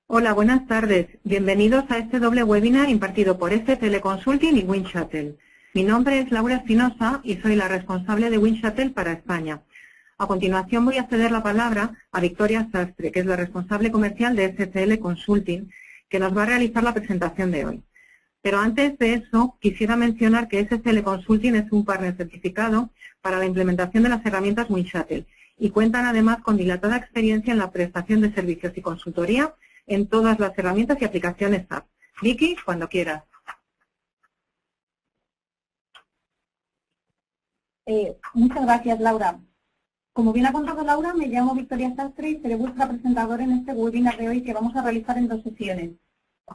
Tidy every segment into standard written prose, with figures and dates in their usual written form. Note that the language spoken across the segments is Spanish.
Hola, buenas tardes. Bienvenidos a este doble webinar impartido por STL Consulting y WindShuttle. Mi nombre es Laura Espinosa y soy la responsable de WindShuttle para España. A continuación voy a ceder la palabra a Victoria Sastre, que es la responsable comercial de STL Consulting, que nos va a realizar la presentación de hoy. Pero antes de eso, quisiera mencionar que STL Consulting es un partner certificado para la implementación de las herramientas WindShuttle y cuentan además con dilatada experiencia en la prestación de servicios y consultoría en todas las herramientas y aplicaciones SAP. Vicky, cuando quieras. Muchas gracias, Laura. Como bien ha contado Laura, me llamo Victoria Sastre y seré vuestra presentadora en este webinar de hoy que vamos a realizar en 2 sesiones.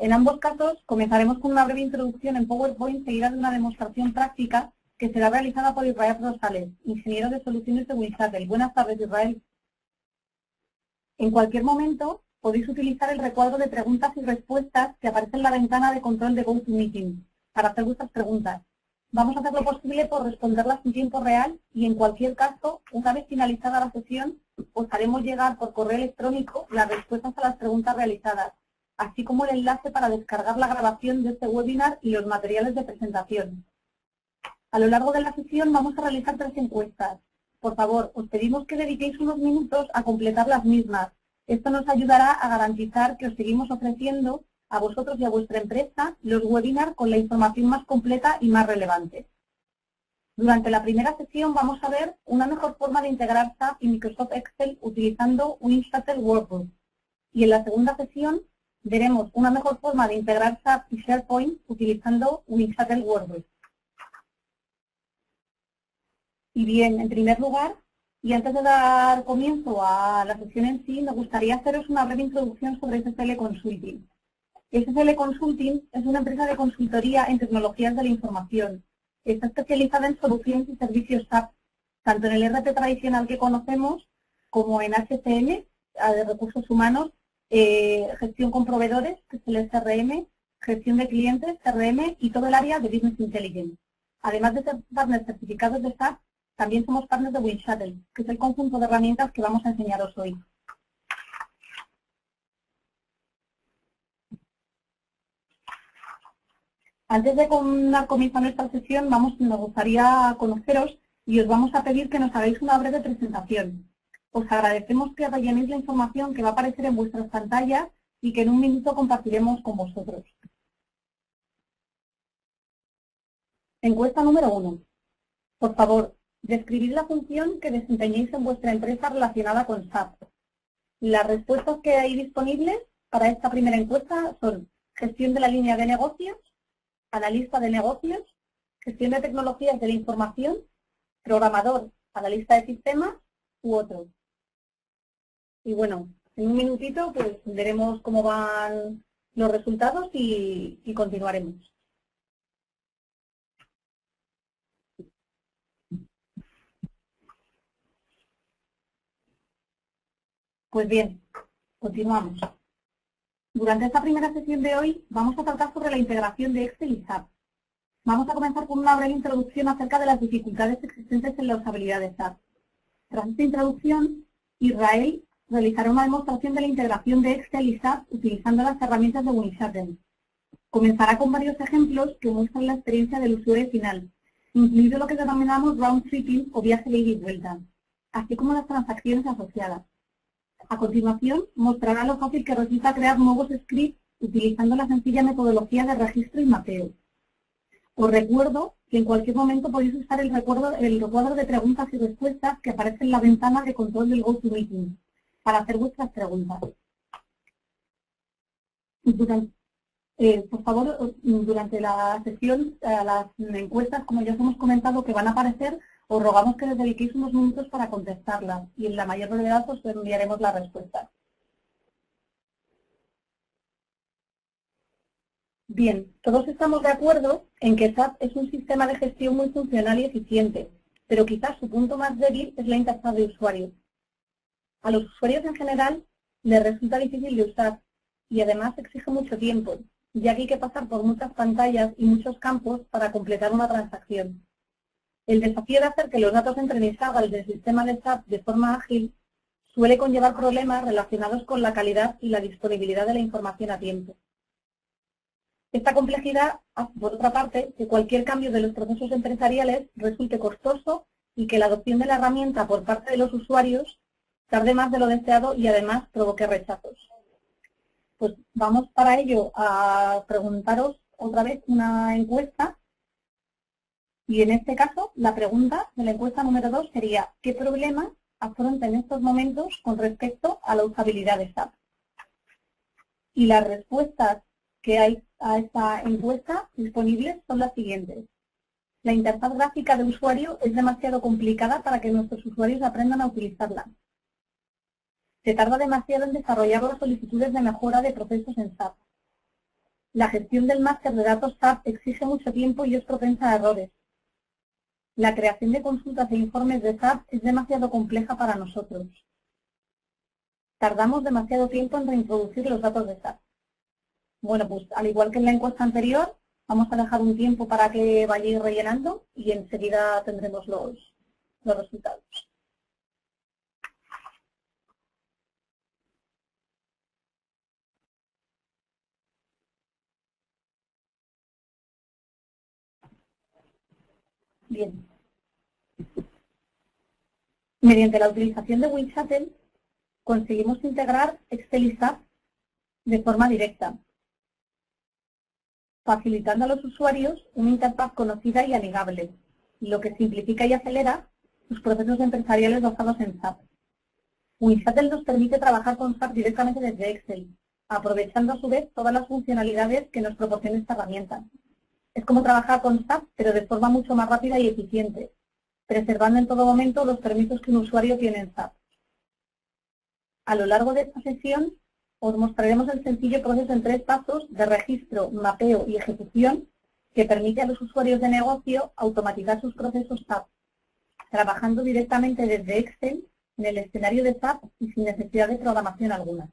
En ambos casos, comenzaremos con una breve introducción en PowerPoint seguida de una demostración práctica que será realizada por Israel Rosales, ingeniero de soluciones de WindShuttle. Buenas tardes, Israel. En cualquier momento, podéis utilizar el recuadro de preguntas y respuestas que aparece en la ventana de control de GoToMeeting para hacer vuestras preguntas. Vamos a hacer lo posible por responderlas en tiempo real y, en cualquier caso, una vez finalizada la sesión, os haremos llegar por correo electrónico las respuestas a las preguntas realizadas, así como el enlace para descargar la grabación de este webinar y los materiales de presentación. A lo largo de la sesión vamos a realizar 3 encuestas. Por favor, os pedimos que dediquéis unos minutos a completar las mismas. Esto nos ayudará a garantizar que os seguimos ofreciendo a vosotros y a vuestra empresa los webinars con la información más completa y más relevante. Durante la primera sesión vamos a ver una mejor forma de integrar SAP y Microsoft Excel utilizando WindShuttle Workbook. Y en la segunda sesión veremos una mejor forma de integrar SAP y SharePoint utilizando WindShuttle Workbook. Y bien, en primer lugar, y antes de dar comienzo a la sesión en sí, me gustaría haceros una breve introducción sobre STL Consulting. STL Consulting es una empresa de consultoría en tecnologías de la información. Está especializada en soluciones y servicios SAP, tanto en el ERP tradicional que conocemos como en HCM, de recursos humanos, gestión con proveedores, que es el SRM, gestión de clientes, CRM y todo el área de Business Intelligence. Además de ser partners certificados de SAP, también somos partners de WindShuttle, que es el conjunto de herramientas que vamos a enseñaros hoy. Antes de dar comienzo a nuestra sesión, me gustaría conoceros y os vamos a pedir que nos hagáis una breve presentación. Os agradecemos que rellenéis la información que va a aparecer en vuestras pantallas y que en un minuto compartiremos con vosotros. Encuesta número 1. Por favor, describid la función que desempeñéis en vuestra empresa relacionada con SAP. Las respuestas que hay disponibles para esta primera encuesta son gestión de la línea de negocios, analista de negocios, gestión de tecnologías de la información, programador, analista de sistemas u otro. Y bueno, en un minutito pues veremos cómo van los resultados y continuaremos. Pues bien, continuamos. Durante esta primera sesión de hoy vamos a tratar sobre la integración de Excel y SAP. Vamos a comenzar con una breve introducción acerca de las dificultades existentes en la usabilidad de SAP. Tras esta introducción, Israel realizará una demostración de la integración de Excel y SAP utilizando las herramientas de WindShuttle. Comenzará con varios ejemplos que muestran la experiencia del usuario final, incluido lo que denominamos round tripping o viaje de ida y vuelta, así como las transacciones asociadas. A continuación, mostrará lo fácil que resulta crear nuevos scripts utilizando la sencilla metodología de registro y mapeo. Os recuerdo que en cualquier momento podéis usar el recuadro de preguntas y respuestas que aparece en la ventana de control del GoToMeeting para hacer vuestras preguntas. Por favor, durante la sesión, las encuestas, como ya os hemos comentado, que van a aparecer, os rogamos que les dediquéis unos minutos para contestarlas y en la mayor brevedad os enviaremos las respuestas. Bien, todos estamos de acuerdo en que SAP es un sistema de gestión muy funcional y eficiente, pero quizás su punto más débil es la interfaz de usuario. A los usuarios en general les resulta difícil de usar y además exige mucho tiempo, ya que hay que pasar por muchas pantallas y muchos campos para completar una transacción. El desafío de hacer que los datos entren y salgan del sistema de SAP de forma ágil suele conllevar problemas relacionados con la calidad y la disponibilidad de la información a tiempo. Esta complejidad hace, por otra parte, que cualquier cambio de los procesos empresariales resulte costoso y que la adopción de la herramienta por parte de los usuarios tarde más de lo deseado y además provoque rechazos. Pues vamos para ello a preguntaros otra vez una encuesta. Y en este caso, la pregunta de la encuesta número 2 sería: ¿qué problemas afronta en estos momentos con respecto a la usabilidad de SAP? Y las respuestas que hay a esta encuesta disponibles son las siguientes. La interfaz gráfica de usuario es demasiado complicada para que nuestros usuarios aprendan a utilizarla. Se tarda demasiado en desarrollar las solicitudes de mejora de procesos en SAP. La gestión del máster de datos SAP exige mucho tiempo y es propensa a errores. La creación de consultas e informes de SAP es demasiado compleja para nosotros. Tardamos demasiado tiempo en reintroducir los datos de SAP. Bueno, pues al igual que en la encuesta anterior, vamos a dejar un tiempo para que vayáis rellenando y enseguida tendremos los resultados. Bien. Mediante la utilización de WinShuttle conseguimos integrar Excel y SAP de forma directa, facilitando a los usuarios una interfaz conocida y amigable, lo que simplifica y acelera sus procesos empresariales basados en SAP. WinShuttle nos permite trabajar con SAP directamente desde Excel, aprovechando a su vez todas las funcionalidades que nos proporciona esta herramienta. Es como trabajar con SAP, pero de forma mucho más rápida y eficiente, preservando en todo momento los permisos que un usuario tiene en SAP. A lo largo de esta sesión os mostraremos el sencillo proceso en 3 pasos de registro, mapeo y ejecución que permite a los usuarios de negocio automatizar sus procesos SAP, trabajando directamente desde Excel en el escenario de SAP y sin necesidad de programación alguna.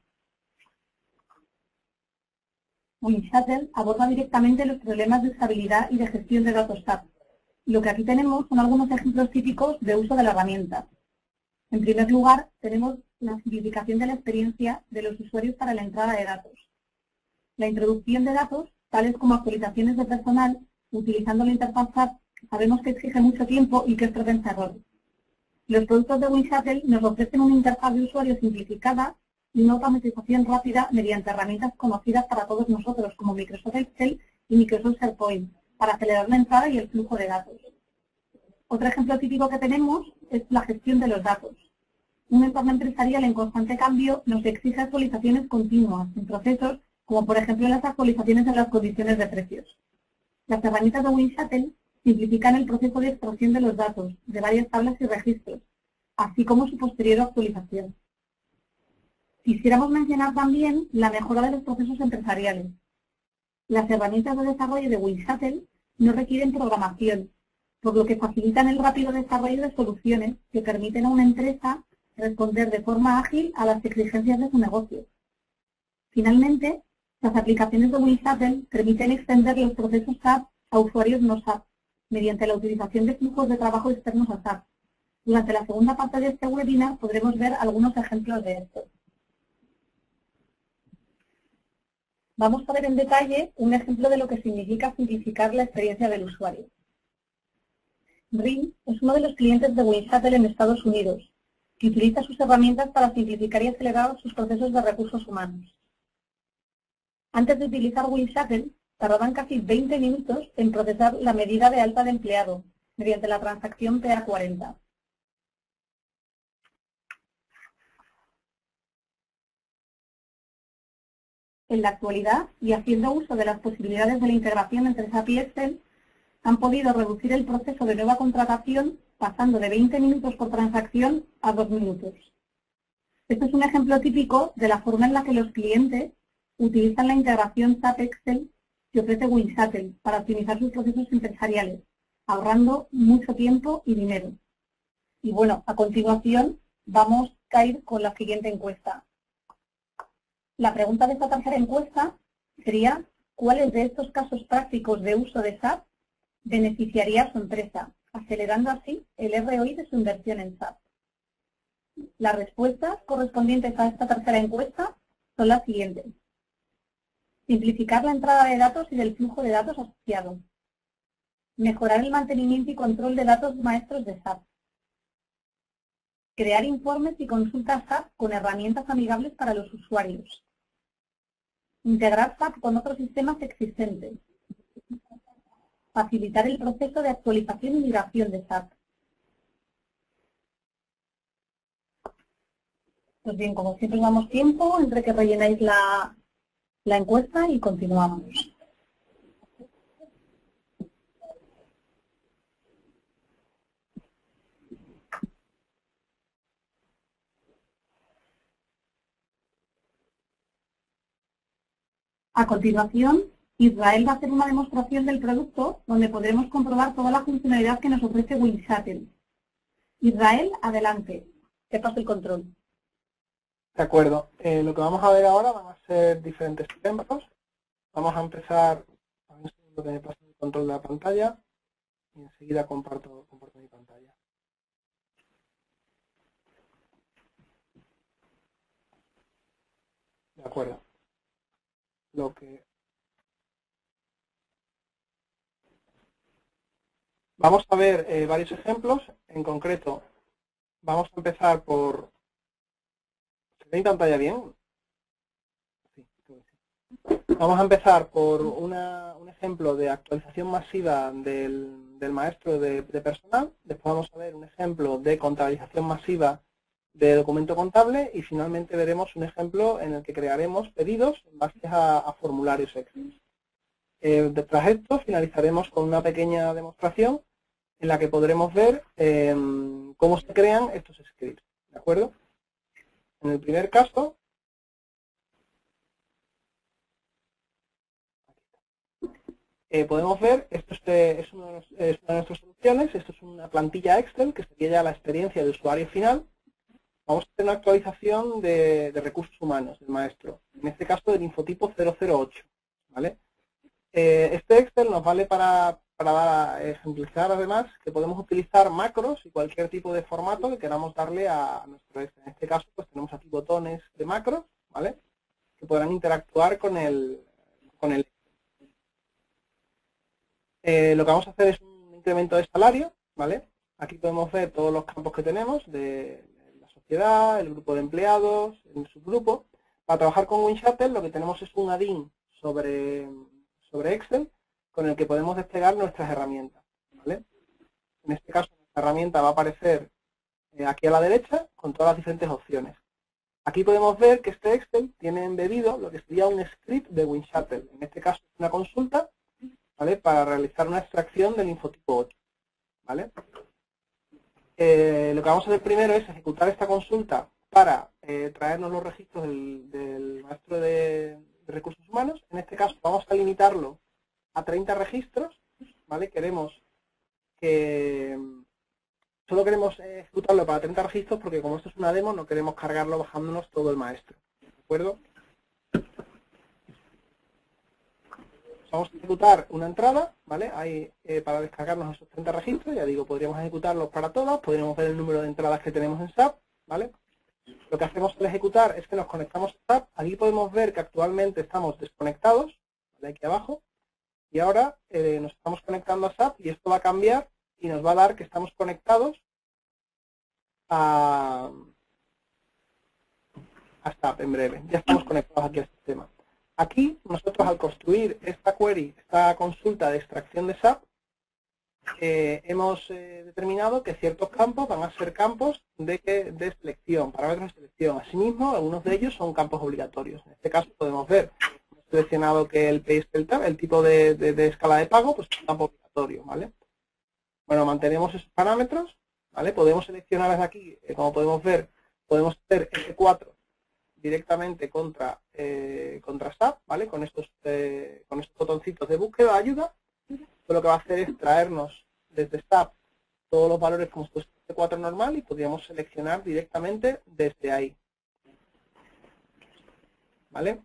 WinShuttle aborda directamente los problemas de usabilidad y de gestión de datos SAP. Lo que aquí tenemos son algunos ejemplos típicos de uso de la herramienta. En primer lugar, tenemos la simplificación de la experiencia de los usuarios para la entrada de datos. La introducción de datos, tales como actualizaciones de personal, utilizando la interfaz SAP, sabemos que exige mucho tiempo y que es propensa a errores. Los productos de WinShuttle nos ofrecen una interfaz de usuario simplificada y una automatización rápida mediante herramientas conocidas para todos nosotros, como Microsoft Excel y Microsoft SharePoint, para acelerar la entrada y el flujo de datos. Otro ejemplo típico que tenemos es la gestión de los datos. Un entorno empresarial en constante cambio nos exige actualizaciones continuas en procesos, como por ejemplo las actualizaciones en las condiciones de precios. Las herramientas de WinShuttle simplifican el proceso de extracción de los datos de varias tablas y registros, así como su posterior actualización. Quisiéramos mencionar también la mejora de los procesos empresariales. Las herramientas de desarrollo de WinShuttle no requieren programación, por lo que facilitan el rápido desarrollo de soluciones que permiten a una empresa responder de forma ágil a las exigencias de su negocio. Finalmente, las aplicaciones de WinShuttle permiten extender los procesos SAP a usuarios no SAP, mediante la utilización de flujos de trabajo externos a SAP. Durante la segunda parte de este webinar podremos ver algunos ejemplos de esto. Vamos a ver en detalle un ejemplo de lo que significa simplificar la experiencia del usuario. RIM es uno de los clientes de WinShuttle en Estados Unidos, que utiliza sus herramientas para simplificar y acelerar sus procesos de recursos humanos. Antes de utilizar WinShuttle, tardaban casi 20 minutos en procesar la medida de alta de empleado, mediante la transacción PA40. En la actualidad, y haciendo uso de las posibilidades de la integración entre SAP y Excel, han podido reducir el proceso de nueva contratación pasando de 20 minutos por transacción a 2 minutos. Este es un ejemplo típico de la forma en la que los clientes utilizan la integración SAP Excel que ofrece WinShuttle para optimizar sus procesos empresariales, ahorrando mucho tiempo y dinero. Y bueno, a continuación vamos a ir con la siguiente encuesta. La pregunta de esta tercera encuesta sería: ¿cuáles de estos casos prácticos de uso de SAP beneficiaría a su empresa, acelerando así el ROI de su inversión en SAP? Las respuestas correspondientes a esta tercera encuesta son las siguientes. Simplificar la entrada de datos y del flujo de datos asociado. Mejorar el mantenimiento y control de datos maestros de SAP. Crear informes y consultas SAP con herramientas amigables para los usuarios. Integrar SAP con otros sistemas existentes. Facilitar el proceso de actualización y migración de SAP. Pues bien, como siempre damos tiempo entre que rellenáis la encuesta y continuamos. A continuación, Israel va a hacer una demostración del producto donde podremos comprobar toda la funcionalidad que nos ofrece WindShuttle. Israel, adelante. Te paso el control. De acuerdo. Lo que vamos a ver ahora van a ser diferentes ejemplos. Vamos a empezar, a ver un segundo que me pase el control de la pantalla y enseguida comparto mi pantalla. De acuerdo. Vamos a ver varios ejemplos. En concreto, vamos a empezar por... ¿Se ve mi pantalla bien? Sí, creo que sí. Vamos a empezar por un ejemplo de actualización masiva del maestro de personal. Después vamos a ver un ejemplo de contabilización masiva de documento contable y finalmente veremos un ejemplo en el que crearemos pedidos en base a formularios Excel. Tras esto finalizaremos con una pequeña demostración en la que podremos ver cómo se crean estos scripts. ¿De acuerdo? En el primer caso, podemos ver, esto es una de nuestras soluciones, esto es una plantilla Excel que sería ya la experiencia de usuario final. Vamos a hacer una actualización de recursos humanos del maestro, en este caso del infotipo 008. ¿Vale? Este Excel nos vale para ejemplificar además que podemos utilizar macros y cualquier tipo de formato que queramos darle a nuestro Excel. En este caso pues tenemos aquí botones de macros, ¿vale? Que podrán interactuar con el lo que vamos a hacer es un incremento de salario, ¿vale? Aquí podemos ver todos los campos que tenemos de la sociedad, el grupo de empleados, el subgrupo. Para trabajar con WindShuttle lo que tenemos es un add-in sobre Excel con el que podemos desplegar nuestras herramientas, ¿vale? En este caso nuestra herramienta va a aparecer aquí a la derecha con todas las diferentes opciones. Aquí podemos ver que este Excel tiene embebido lo que sería un script de WindShuttle. En este caso es una consulta, ¿vale? Para realizar una extracción del infotipo 8, ¿vale? Lo que vamos a hacer primero es ejecutar esta consulta para traernos los registros del maestro de recursos humanos. En este caso vamos a limitarlo a 30 registros, ¿vale? Solo queremos ejecutarlo para 30 registros porque como esto es una demo no queremos cargarlo bajándonos todo el maestro, ¿de acuerdo? Vamos a ejecutar una entrada, ¿vale? Ahí para descargarnos esos 30 registros, ya digo, podríamos ejecutarlos para todas, podríamos ver el número de entradas que tenemos en SAP, ¿vale? Lo que hacemos al ejecutar es que nos conectamos a SAP, aquí podemos ver que actualmente estamos desconectados, ¿vale? Aquí abajo, y ahora nos estamos conectando a SAP y esto va a cambiar y nos va a dar que estamos conectados a SAP en breve, ya estamos conectados aquí al sistema. Aquí nosotros al construir esta query, esta consulta de extracción de SAP, hemos determinado que ciertos campos van a ser campos de selección, parámetros de selección. Asimismo, algunos de ellos son campos obligatorios. En este caso podemos ver, hemos seleccionado que el tipo de escala de pago, pues es un campo obligatorio, ¿vale? Bueno, mantenemos esos parámetros, ¿vale? Podemos seleccionar desde aquí, como podemos ver, podemos hacer F4 directamente contra SAP, ¿vale? Con estos botoncitos de búsqueda de ayuda. Esto lo que va a hacer es traernos desde SAP todos los valores como si fuese F4 normal y podríamos seleccionar directamente desde ahí, ¿vale?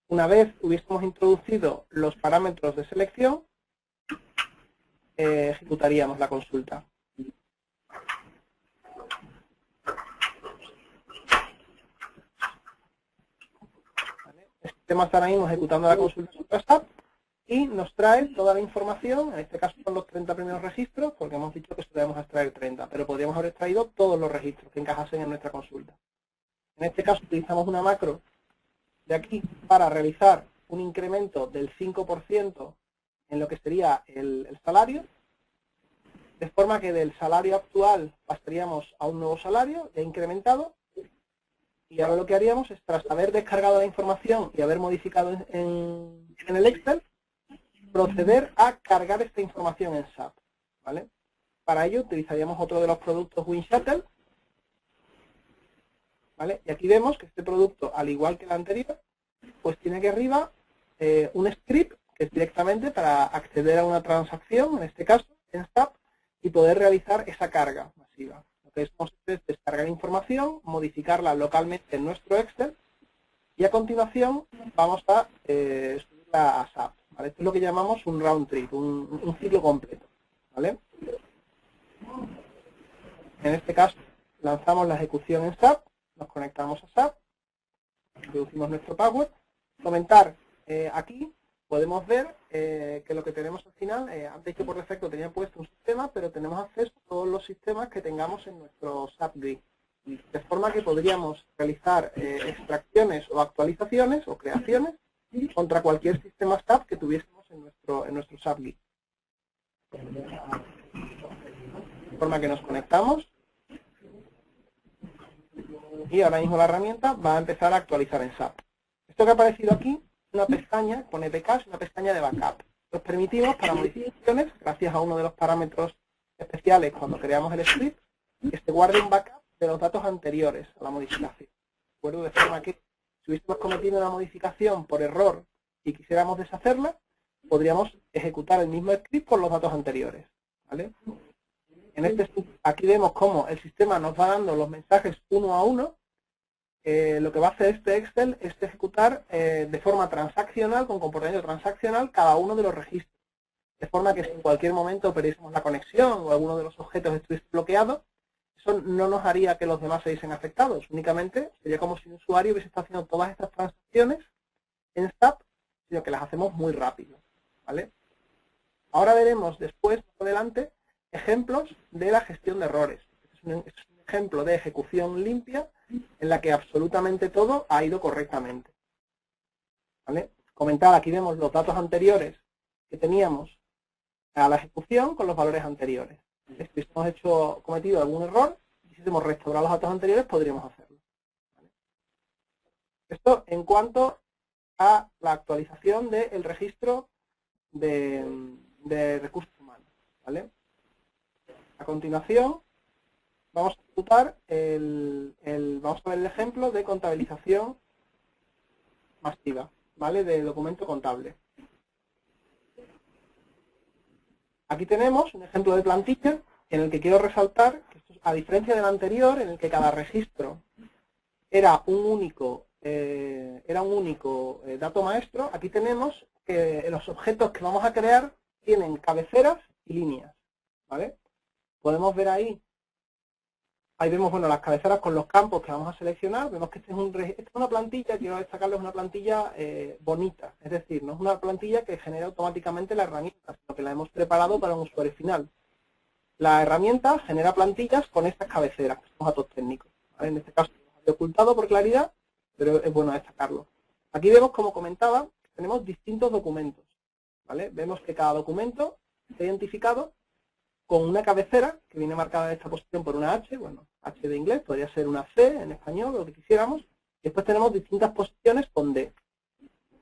Una vez hubiésemos introducido los parámetros de selección, ejecutaríamos la consulta. sistema está ahora mismo ejecutando la consulta sobre SAP y nos trae toda la información, en este caso son los 30 primeros registros, porque hemos dicho que debemos extraer 30, pero podríamos haber extraído todos los registros que encajasen en nuestra consulta. En este caso utilizamos una macro de aquí para realizar un incremento del 5% en lo que sería el salario, de forma que del salario actual pasaríamos a un nuevo salario ya incrementado, y ahora lo que haríamos es, tras haber descargado la información y haber modificado en el Excel, proceder a cargar esta información en SAP, ¿vale? Para ello utilizaríamos otro de los productos WinShuttle, ¿vale? Y aquí vemos que este producto, al igual que el anterior, pues tiene aquí arriba un script que es directamente para acceder a una transacción, en este caso, en SAP, y poder realizar esa carga masiva. Lo que vamos a hacer es descargar información, modificarla localmente en nuestro Excel, y a continuación vamos a subirla a SAP. ¿Vale? Esto es lo que llamamos un round trip, un ciclo completo, ¿vale? En este caso, lanzamos la ejecución en SAP, nos conectamos a SAP, introducimos nuestro password. Comentar, aquí podemos ver que lo que tenemos al final, antes que por defecto tenía puesto un sistema, pero tenemos acceso a todos los sistemas que tengamos en nuestro SAP Grid. De forma que podríamos realizar extracciones o actualizaciones o creaciones contra cualquier sistema SAP que tuviésemos en nuestro SAP Grid. De forma que nos conectamos y ahora mismo la herramienta va a empezar a actualizar en SAP. Esto que ha aparecido aquí es una pestaña con EPK, es una pestaña de backup. Nos permitimos para modificaciones, gracias a uno de los parámetros especiales cuando creamos el script, que se guarde un backup de los datos anteriores a la modificación. ¿De acuerdo? De forma que si hubiésemos cometido una modificación por error y quisiéramos deshacerla, podríamos ejecutar el mismo script con los datos anteriores, ¿vale? Aquí vemos cómo el sistema nos va dando los mensajes uno a uno. Lo que va a hacer este Excel es ejecutar de forma transaccional, con comportamiento transaccional, cada uno de los registros. De forma que si en cualquier momento perdiésemos la conexión o alguno de los objetos estuviese bloqueado, eso no nos haría que los demás se viesen afectados. Únicamente sería como si un usuario hubiese estado haciendo todas estas transacciones en SAP, sino que las hacemos muy rápido, ¿vale? Ahora veremos después, más adelante, ejemplos de la gestión de errores. Es un ejemplo de ejecución limpia en la que absolutamente todo ha ido correctamente, ¿vale? Comentar, aquí vemos los datos anteriores que teníamos a la ejecución con los valores anteriores. Si hemos cometido algún error, si quisiésemos restaurar los datos anteriores, podríamos hacerlo, ¿vale? Esto en cuanto a la actualización del registro de recursos humanos, ¿vale? A continuación, vamos a ejecutar vamos a ver el ejemplo de contabilización masiva, ¿vale? De documento contable. Aquí tenemos un ejemplo de plantilla en el que quiero resaltar que esto, a diferencia del anterior, en el que cada registro era un único dato maestro, aquí tenemos que los objetos que vamos a crear tienen cabeceras y líneas, ¿vale? Podemos ver ahí vemos, bueno, las cabeceras con los campos que vamos a seleccionar. Vemos que esta es una plantilla, quiero destacarlo, es una plantilla bonita. Es decir, no es una plantilla que genera automáticamente la herramienta, sino que la hemos preparado para un usuario final. La herramienta genera plantillas con estas cabeceras, que son datos técnicos, ¿vale? En este caso lo he ocultado por claridad, pero es bueno destacarlo. Aquí vemos, como comentaba, que tenemos distintos documentos, ¿vale? Vemos que cada documento está identificado con una cabecera que viene marcada en esta posición por una H, bueno, H de inglés, podría ser una C en español, lo que quisiéramos. Y después tenemos distintas posiciones con D.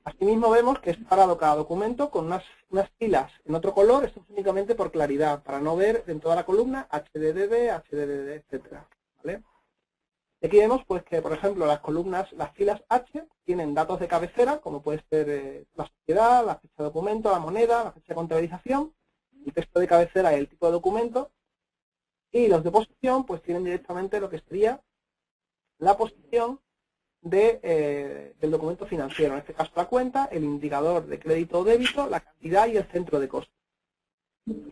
Asimismo vemos que es separado cada documento con unas filas en otro color, esto es únicamente por claridad, para no ver en toda la columna HDDD, HDDD, etcétera, ¿vale? Y aquí vemos pues que, por ejemplo, las filas H tienen datos de cabecera, como puede ser la sociedad, la fecha de documento, la moneda, la fecha de contabilización, el texto de cabecera y el tipo de documento, y los de posición pues tienen directamente lo que sería la posición del documento financiero, en este caso la cuenta, el indicador de crédito o débito, la cantidad y el centro de costo. Voy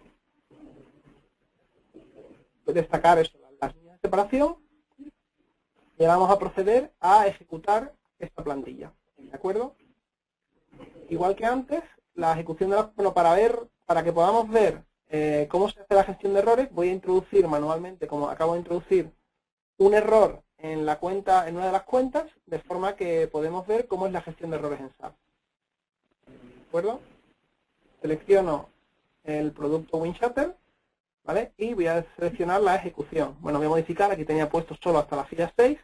a destacar eso, las líneas de separación, y ahora vamos a proceder a ejecutar esta plantilla, ¿de acuerdo? igual que antes, la ejecución de para que podamos ver cómo se hace la gestión de errores, voy a introducir manualmente, como acabo de introducir, un error en una de las cuentas, de forma que podemos ver cómo es la gestión de errores en SAP. ¿De acuerdo? Selecciono el producto WinShuttle, ¿vale? Y voy a seleccionar la ejecución. Bueno, voy a modificar, aquí tenía puesto solo hasta la fila 6.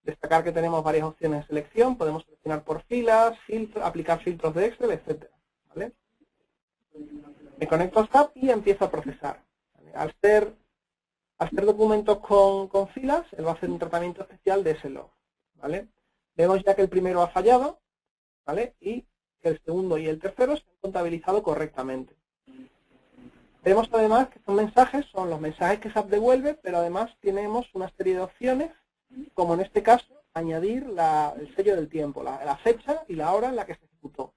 Destacar que tenemos varias opciones de selección, podemos seleccionar por filas, aplicar filtros de Excel, etcétera, ¿vale? Me conecto a SAP y empiezo a procesar. ¿Vale? Al ser documentos con filas, él va a hacer un tratamiento especial de ese log, ¿vale? Vemos ya que el primero ha fallado, ¿vale? Y que el segundo y el tercero se han contabilizado correctamente. Vemos además que estos mensajes son los mensajes que SAP devuelve, pero además tenemos una serie de opciones, como en este caso, añadir el sello del tiempo, la fecha y la hora en la que se ejecutó.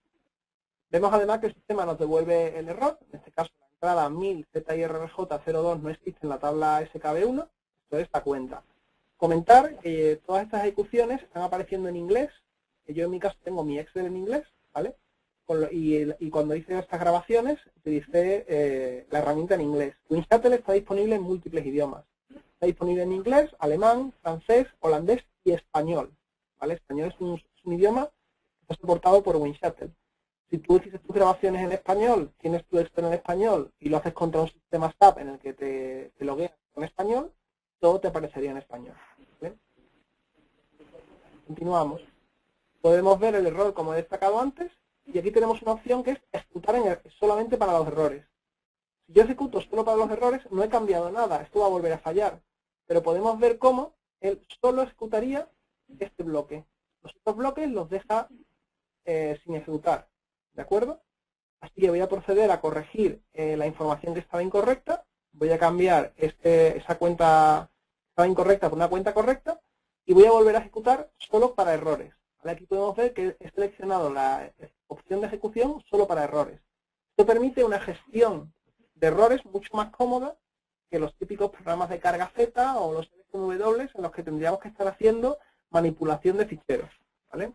Vemos además que el sistema nos devuelve el error, en este caso la entrada 1000 ZIRRJ02 no existe en la tabla SKB1, esto es esta cuenta. Comentar que todas estas ejecuciones están apareciendo en inglés, que yo en mi caso tengo mi Excel en inglés, ¿vale? Y cuando hice estas grabaciones utilicé la herramienta en inglés. WinShuttle está disponible en múltiples idiomas. Está disponible en inglés, alemán, francés, holandés y español, ¿vale? Español es un idioma que está soportado por WinShuttle. Si tú hiciste tus grabaciones en español, tienes tu Excel en español y lo haces contra un sistema SAP en el que te logueas con español, todo te aparecería en español, ¿vale? Continuamos. Podemos ver el error como he destacado antes y aquí tenemos una opción que es ejecutar solamente para los errores. Si yo ejecuto solo para los errores, no he cambiado nada, esto va a volver a fallar. Pero podemos ver cómo él solo ejecutaría este bloque. Los otros bloques los deja sin ejecutar. ¿De acuerdo? Así que voy a proceder a corregir la información que estaba incorrecta. Voy a cambiar esa cuenta que estaba incorrecta por una cuenta correcta y voy a volver a ejecutar solo para errores. ¿Vale? Aquí podemos ver que he seleccionado la opción de ejecución solo para errores. Esto permite una gestión de errores mucho más cómoda que los típicos programas de carga Z o los LSMW en los que tendríamos que estar haciendo manipulación de ficheros, ¿vale?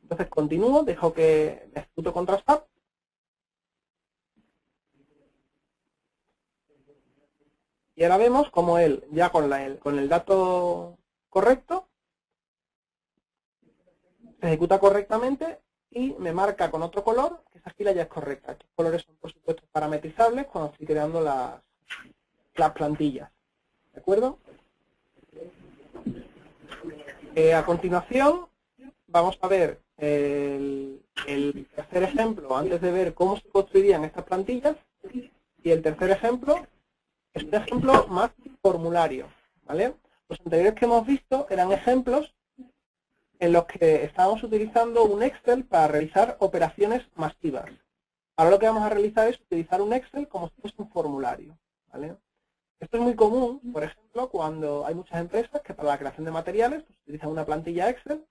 Entonces continúo, dejo que ejecuto contra SAP. Y ahora vemos como él, ya con el dato correcto, se ejecuta correctamente y me marca con otro color que esa fila ya es correcta. Estos colores son, por supuesto, parametrizables cuando estoy creando las plantillas. ¿De acuerdo? A continuación, vamos a ver el tercer ejemplo antes de ver cómo se construirían estas plantillas. Y el tercer ejemplo es un ejemplo más formulario, ¿vale? Los anteriores que hemos visto eran ejemplos en los que estábamos utilizando un Excel para realizar operaciones masivas. Ahora lo que vamos a realizar es utilizar un Excel como si fuese un formulario, ¿vale? Esto es muy común, por ejemplo, cuando hay muchas empresas que para la creación de materiales pues, utilizan una plantilla Excel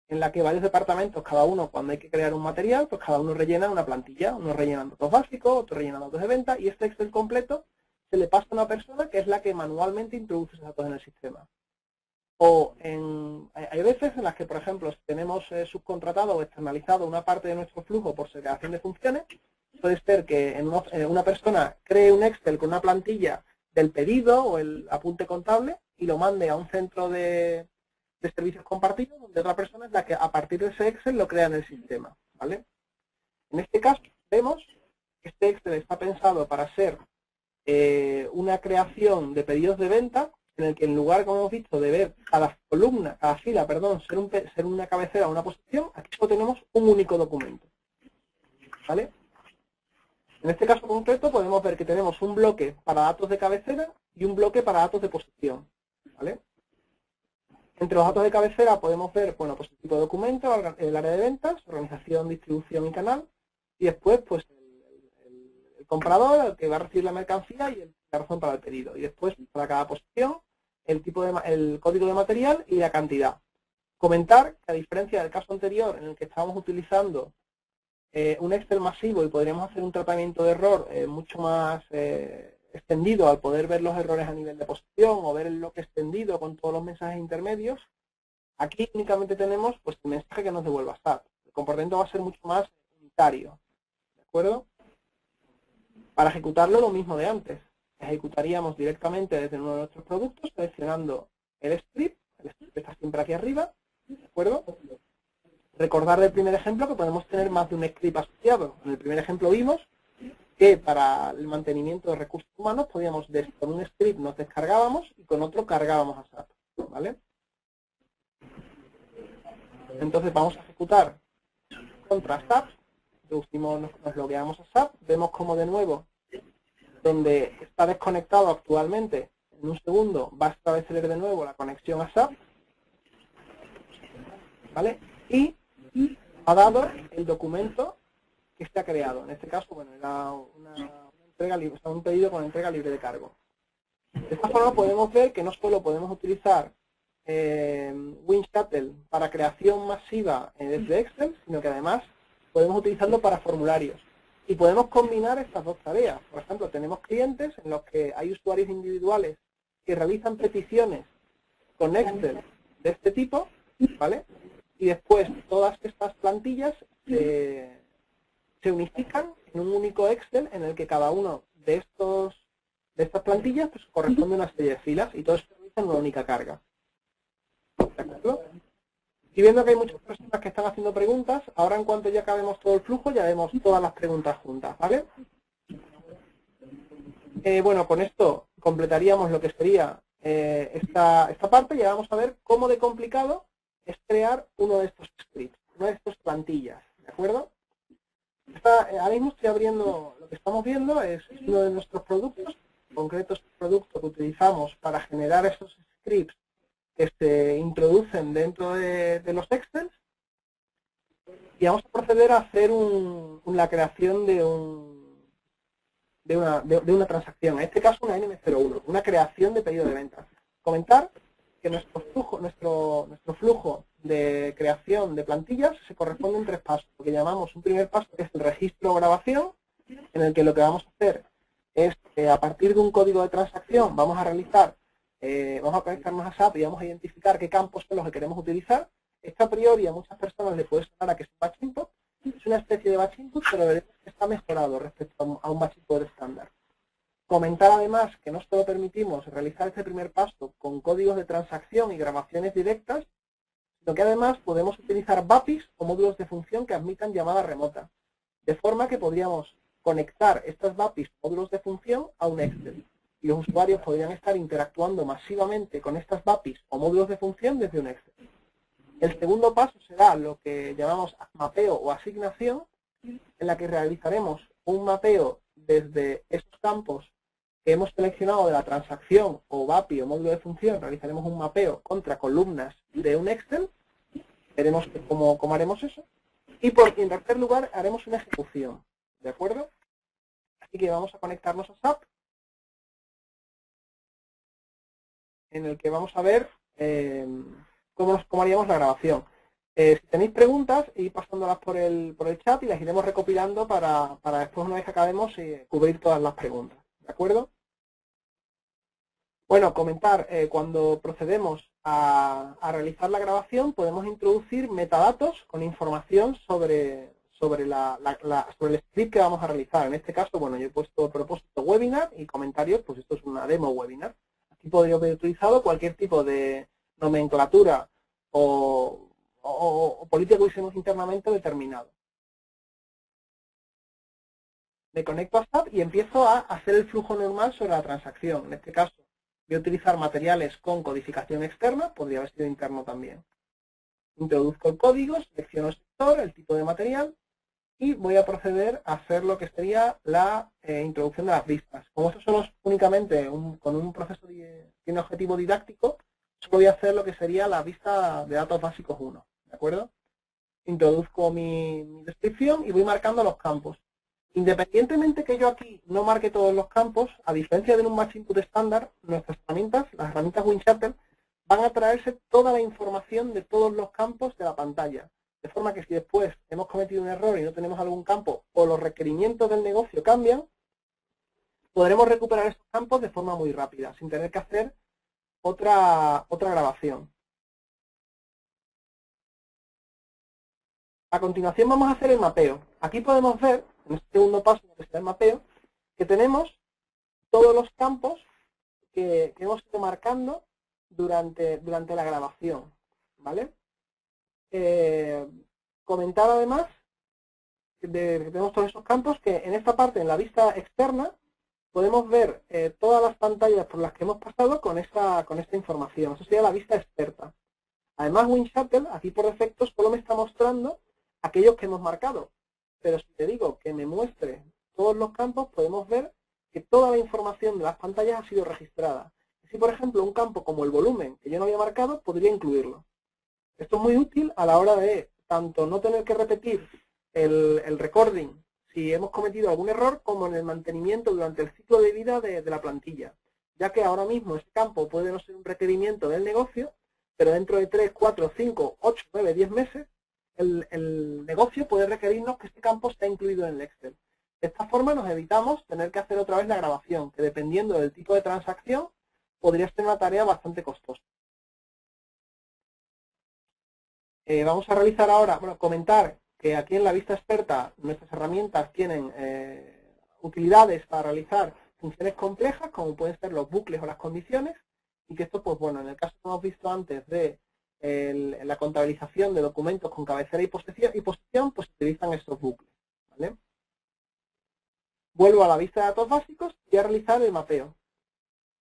en la que varios departamentos, cada uno cuando hay que crear un material, pues cada uno rellena una plantilla, unos rellenan datos básicos, otros rellenan datos de venta y este Excel completo se le pasa a una persona que es la que manualmente introduce esos datos en el sistema. O hay veces en las que, por ejemplo, si tenemos subcontratado o externalizado una parte de nuestro flujo por segregación de funciones, puede ser que una persona cree un Excel con una plantilla del pedido o el apunte contable y lo mande a un centro de servicios compartidos, donde otra persona es la que a partir de ese Excel lo crea en el sistema, ¿vale? En este caso vemos que este Excel está pensado para ser una creación de pedidos de venta en el que en lugar, como hemos visto, de ver cada fila, ser una cabecera o una posición, aquí solo tenemos un único documento, ¿vale? En este caso concreto podemos ver que tenemos un bloque para datos de cabecera y un bloque para datos de posición, ¿vale? Entre los datos de cabecera podemos ver, bueno, pues el tipo de documento, el área de ventas, organización, distribución y canal, y después, pues, el comprador, el que va a recibir la mercancía y la razón para el pedido. Y después, para cada posición, el código de material y la cantidad. Comentar que a diferencia del caso anterior en el que estábamos utilizando un Excel masivo y podríamos hacer un tratamiento de error mucho más extendido al poder ver los errores a nivel de posición o ver el bloque extendido con todos los mensajes intermedios, aquí únicamente tenemos pues el mensaje que nos devuelva SAP. El comportamiento va a ser mucho más unitario, ¿de acuerdo? Para ejecutarlo lo mismo de antes. Ejecutaríamos directamente desde uno de nuestros productos, seleccionando el script está siempre aquí arriba, ¿de acuerdo? Recordar del primer ejemplo que podemos tener más de un script asociado. En el primer ejemplo vimos que para el mantenimiento de recursos humanos podíamos, con un script nos descargábamos y con otro cargábamos a SAP, ¿vale? Entonces vamos a ejecutar contra SAP, nos logueamos a SAP, vemos como de nuevo, donde está desconectado actualmente, en un segundo va a establecer de nuevo la conexión a SAP, ¿vale? Y ha dado el documento que se ha creado. En este caso, bueno, era una entrega libre, o sea, un pedido con entrega libre de cargo. De esta forma podemos ver que no solo podemos utilizar WinShuttle para creación masiva desde Excel, sino que además podemos utilizarlo para formularios. Y podemos combinar estas dos tareas. Por ejemplo, tenemos clientes en los que hay usuarios individuales que realizan peticiones con Excel de este tipo, ¿vale? Y después todas estas plantillas se unifican en un único Excel en el que cada uno de estas plantillas pues, corresponde a una serie de filas y todo se realiza en una única carga. ¿De acuerdo? Y viendo que hay muchas personas que están haciendo preguntas, ahora en cuanto ya acabemos todo el flujo, ya vemos todas las preguntas juntas, ¿vale? Bueno, con esto completaríamos lo que sería esta parte y ya vamos a ver cómo de complicado es crear uno de estos scripts, una de estas plantillas, ¿de acuerdo? Ahora mismo estoy abriendo, lo que estamos viendo es uno de nuestros productos, en concreto es el producto que utilizamos para generar esos scripts que se introducen dentro de los Excel y vamos a proceder a hacer la creación de una transacción, en este caso una NM01, una creación de pedido de ventas. Comentar que nuestro flujo de creación de plantillas se corresponde en 3 pasos, lo que llamamos un primer paso que es el registro o grabación, en el que lo que vamos a hacer es a partir de un código de transacción vamos a realizar vamos a conectarnos a SAP y vamos a identificar qué campos son los que queremos utilizar. Esto a priori a muchas personas le puede sonar a que es un batch input. Es una especie de batch input, pero veremos que está mejorado respecto a un batch input estándar. Comentar además que no solo permitimos realizar este primer paso con códigos de transacción y grabaciones directas, sino que además podemos utilizar BAPIs o módulos de función que admitan llamada remota. De forma que podríamos conectar estas BAPIs o módulos de función a un Excel. Y los usuarios podrían estar interactuando masivamente con estas BAPIs o módulos de función desde un Excel. El segundo paso será lo que llamamos mapeo o asignación, en la que realizaremos un mapeo desde estos campos que hemos seleccionado de la transacción o BAPI o módulo de función, realizaremos un mapeo contra columnas de un Excel, veremos cómo haremos eso, y en tercer lugar haremos una ejecución, ¿de acuerdo? Así que vamos a conectarnos a SAP, en el que vamos a ver cómo haríamos la grabación. Si tenéis preguntas, id pasándolas por el chat y las iremos recopilando para después, una vez que acabemos, cubrir todas las preguntas. ¿De acuerdo? Bueno, comentar, cuando procedemos a realizar la grabación, podemos introducir metadatos con información sobre el script que vamos a realizar. En este caso, bueno, yo he puesto propósito webinar y comentarios, pues esto es una demo webinar. Aquí podría haber utilizado cualquier tipo de nomenclatura o política que usemos internamente determinado. Me conecto a SAP y empiezo a hacer el flujo normal sobre la transacción. En este caso, voy a utilizar materiales con codificación externa, podría haber sido interno también. Introduzco el código, selecciono el sector, el tipo de material y voy a proceder a hacer lo que sería la introducción de las vistas. Como esto solo es únicamente con un proceso tiene objetivo didáctico, solo voy a hacer lo que sería la vista de datos básicos 1, ¿de acuerdo? Introduzco mi descripción y voy marcando los campos. Independientemente que yo aquí no marque todos los campos, a diferencia de un batch input estándar, nuestras herramientas, las herramientas WinShuttle, van a traerse toda la información de todos los campos de la pantalla. De forma que si después hemos cometido un error y no tenemos algún campo o los requerimientos del negocio cambian, podremos recuperar esos campos de forma muy rápida, sin tener que hacer otra grabación. A continuación vamos a hacer el mapeo. Aquí podemos ver, en este segundo paso, que está el mapeo, que tenemos todos los campos que hemos ido marcando durante la grabación, ¿vale? Comentar además que tenemos todos esos campos que en esta parte, en la vista externa, podemos ver todas las pantallas por las que hemos pasado con esta información. Eso sería la vista experta. Además, WinShuttle, aquí por defecto, solo me está mostrando aquellos que hemos marcado. Pero si te digo que me muestre todos los campos, podemos ver que toda la información de las pantallas ha sido registrada. Si, por ejemplo, un campo como el volumen, que yo no había marcado, podría incluirlo. Esto es muy útil a la hora de tanto no tener que repetir el recording si hemos cometido algún error, como en el mantenimiento durante el ciclo de vida de la plantilla. Ya que ahora mismo este campo puede no ser un requerimiento del negocio, pero dentro de 3, 4, 5, 8, 9, 10 meses, el negocio puede requerirnos que este campo esté incluido en el Excel. De esta forma nos evitamos tener que hacer otra vez la grabación, que dependiendo del tipo de transacción, podría ser una tarea bastante costosa. Vamos a realizar ahora, comentar que aquí en la vista experta nuestras herramientas tienen utilidades para realizar funciones complejas, como pueden ser los bucles o las condiciones, y que esto, pues bueno, en el caso que hemos visto antes de la contabilización de documentos con cabecera y posición, pues se utilizan estos bucles, ¿vale? Vuelvo a la vista de datos básicos y a realizar el mapeo.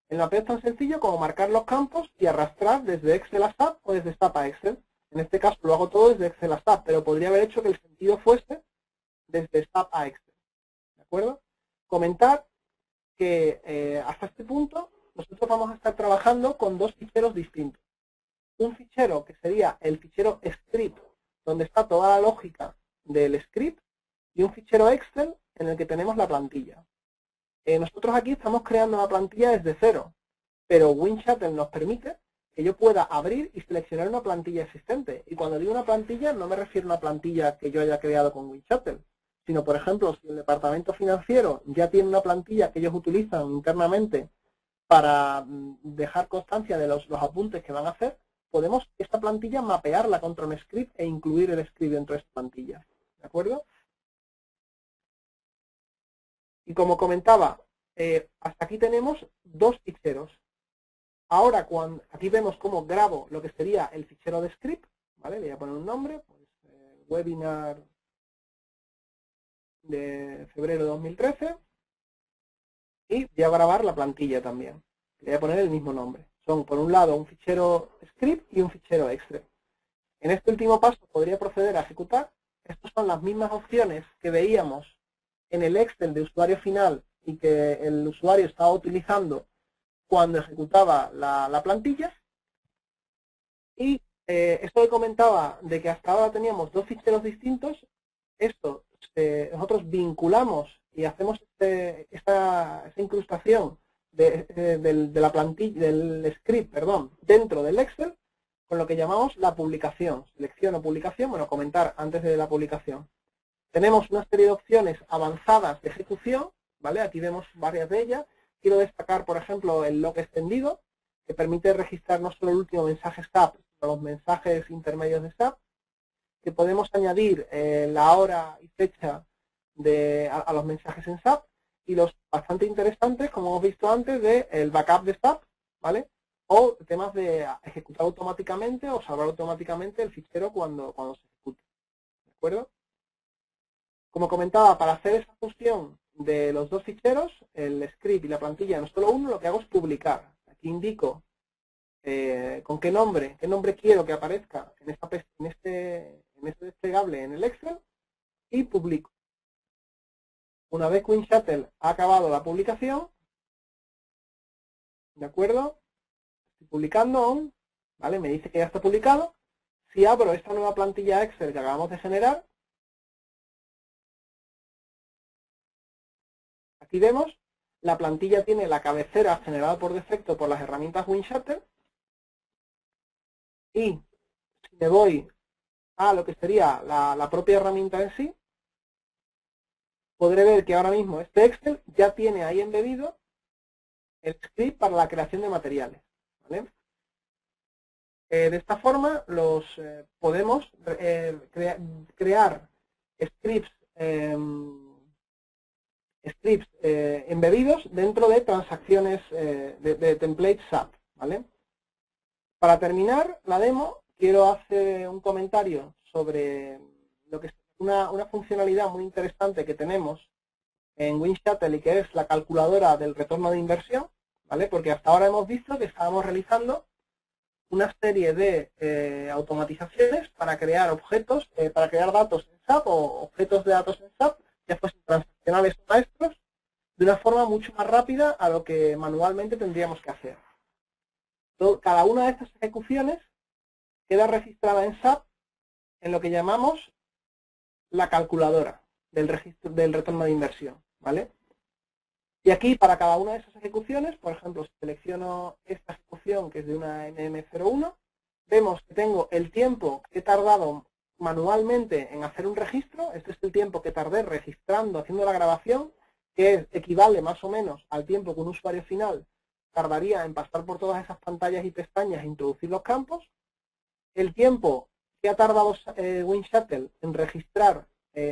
El mapeo es tan sencillo como marcar los campos y arrastrar desde Excel a SAP o desde SAP a Excel. En este caso lo hago todo desde Excel a SAP, pero podría haber hecho que el sentido fuese desde SAP a Excel. ¿De acuerdo? Comentar que hasta este punto nosotros vamos a estar trabajando con dos ficheros distintos. Un fichero que sería el fichero script, donde está toda la lógica del script, y un fichero Excel en el que tenemos la plantilla. Nosotros aquí estamos creando una plantilla desde cero, pero WinShuttle nos permite que yo pueda abrir y seleccionar una plantilla existente. Y cuando digo una plantilla, no me refiero a una plantilla que yo haya creado con WinShuttle, sino, por ejemplo, si el departamento financiero ya tiene una plantilla que ellos utilizan internamente para dejar constancia de los apuntes que van a hacer, podemos esta plantilla mapearla contra un script e incluir el script dentro de esta plantilla. ¿De acuerdo? Y como comentaba, hasta aquí tenemos dos ficheros. Ahora, aquí vemos cómo grabo lo que sería el fichero de script, ¿vale? Le voy a poner un nombre, pues, webinar de febrero de 2013, y voy a grabar la plantilla también. Le voy a poner el mismo nombre. Son, por un lado, un fichero script y un fichero Excel. En este último paso podría proceder a ejecutar. Estas son las mismas opciones que veíamos en el Excel de usuario final y que el usuario estaba utilizando cuando ejecutaba la plantilla. Y esto que comentaba de que hasta ahora teníamos dos ficheros distintos, esto nosotros vinculamos y hacemos esta incrustación de la plantilla, del script, perdón, dentro del Excel, con lo que llamamos la publicación. Selecciono publicación, bueno, comentar antes de la publicación. Tenemos una serie de opciones avanzadas de ejecución, ¿vale? Aquí vemos varias de ellas. Quiero destacar, por ejemplo, el log extendido, que permite registrar no solo el último mensaje SAP, sino los mensajes intermedios de SAP, que podemos añadir la hora y fecha a los mensajes en SAP, y los bastante interesantes, como hemos visto antes, del backup de SAP, ¿vale? O temas de ejecutar automáticamente o salvar automáticamente el fichero cuando se ejecute. ¿De acuerdo? Como comentaba, para hacer esa función de los dos ficheros, el script y la plantilla no solo uno, lo que hago es publicar. Aquí indico con qué nombre quiero que aparezca en este desplegable en el Excel y publico. Una vez que WinShuttle ha acabado la publicación, ¿de acuerdo? Estoy publicando aún, ¿vale? Me dice que ya está publicado. Si abro esta nueva plantilla Excel que acabamos de generar, aquí vemos, la plantilla tiene la cabecera generada por defecto por las herramientas WinShuttle. Y si me voy a lo que sería la propia herramienta en sí, podré ver que ahora mismo este Excel ya tiene ahí embebido el script para la creación de materiales, ¿vale? De esta forma podemos crear scripts, embebidos dentro de transacciones de templates SAP, ¿vale? Para terminar la demo, quiero hacer un comentario sobre lo que es una funcionalidad muy interesante que tenemos en WinShuttle y que es la calculadora del retorno de inversión, ¿vale? Porque hasta ahora hemos visto que estábamos realizando una serie de automatizaciones para crear objetos, para crear datos en SAP o objetos de datos en SAP, ya fuesen transaccionales o maestros, de una forma mucho más rápida a lo que manualmente tendríamos que hacer. Cada una de estas ejecuciones queda registrada en SAP en lo que llamamos la calculadora del retorno de inversión, ¿vale? Y aquí, para cada una de esas ejecuciones, por ejemplo, si selecciono esta ejecución, que es de una MM01, vemos que tengo el tiempo que he tardado manualmente en hacer un registro. Este es el tiempo que tardé registrando, haciendo la grabación, que equivale más o menos al tiempo que un usuario final tardaría en pasar por todas esas pantallas y pestañas e introducir los campos. El tiempo que ha tardado WinShuttle en registrar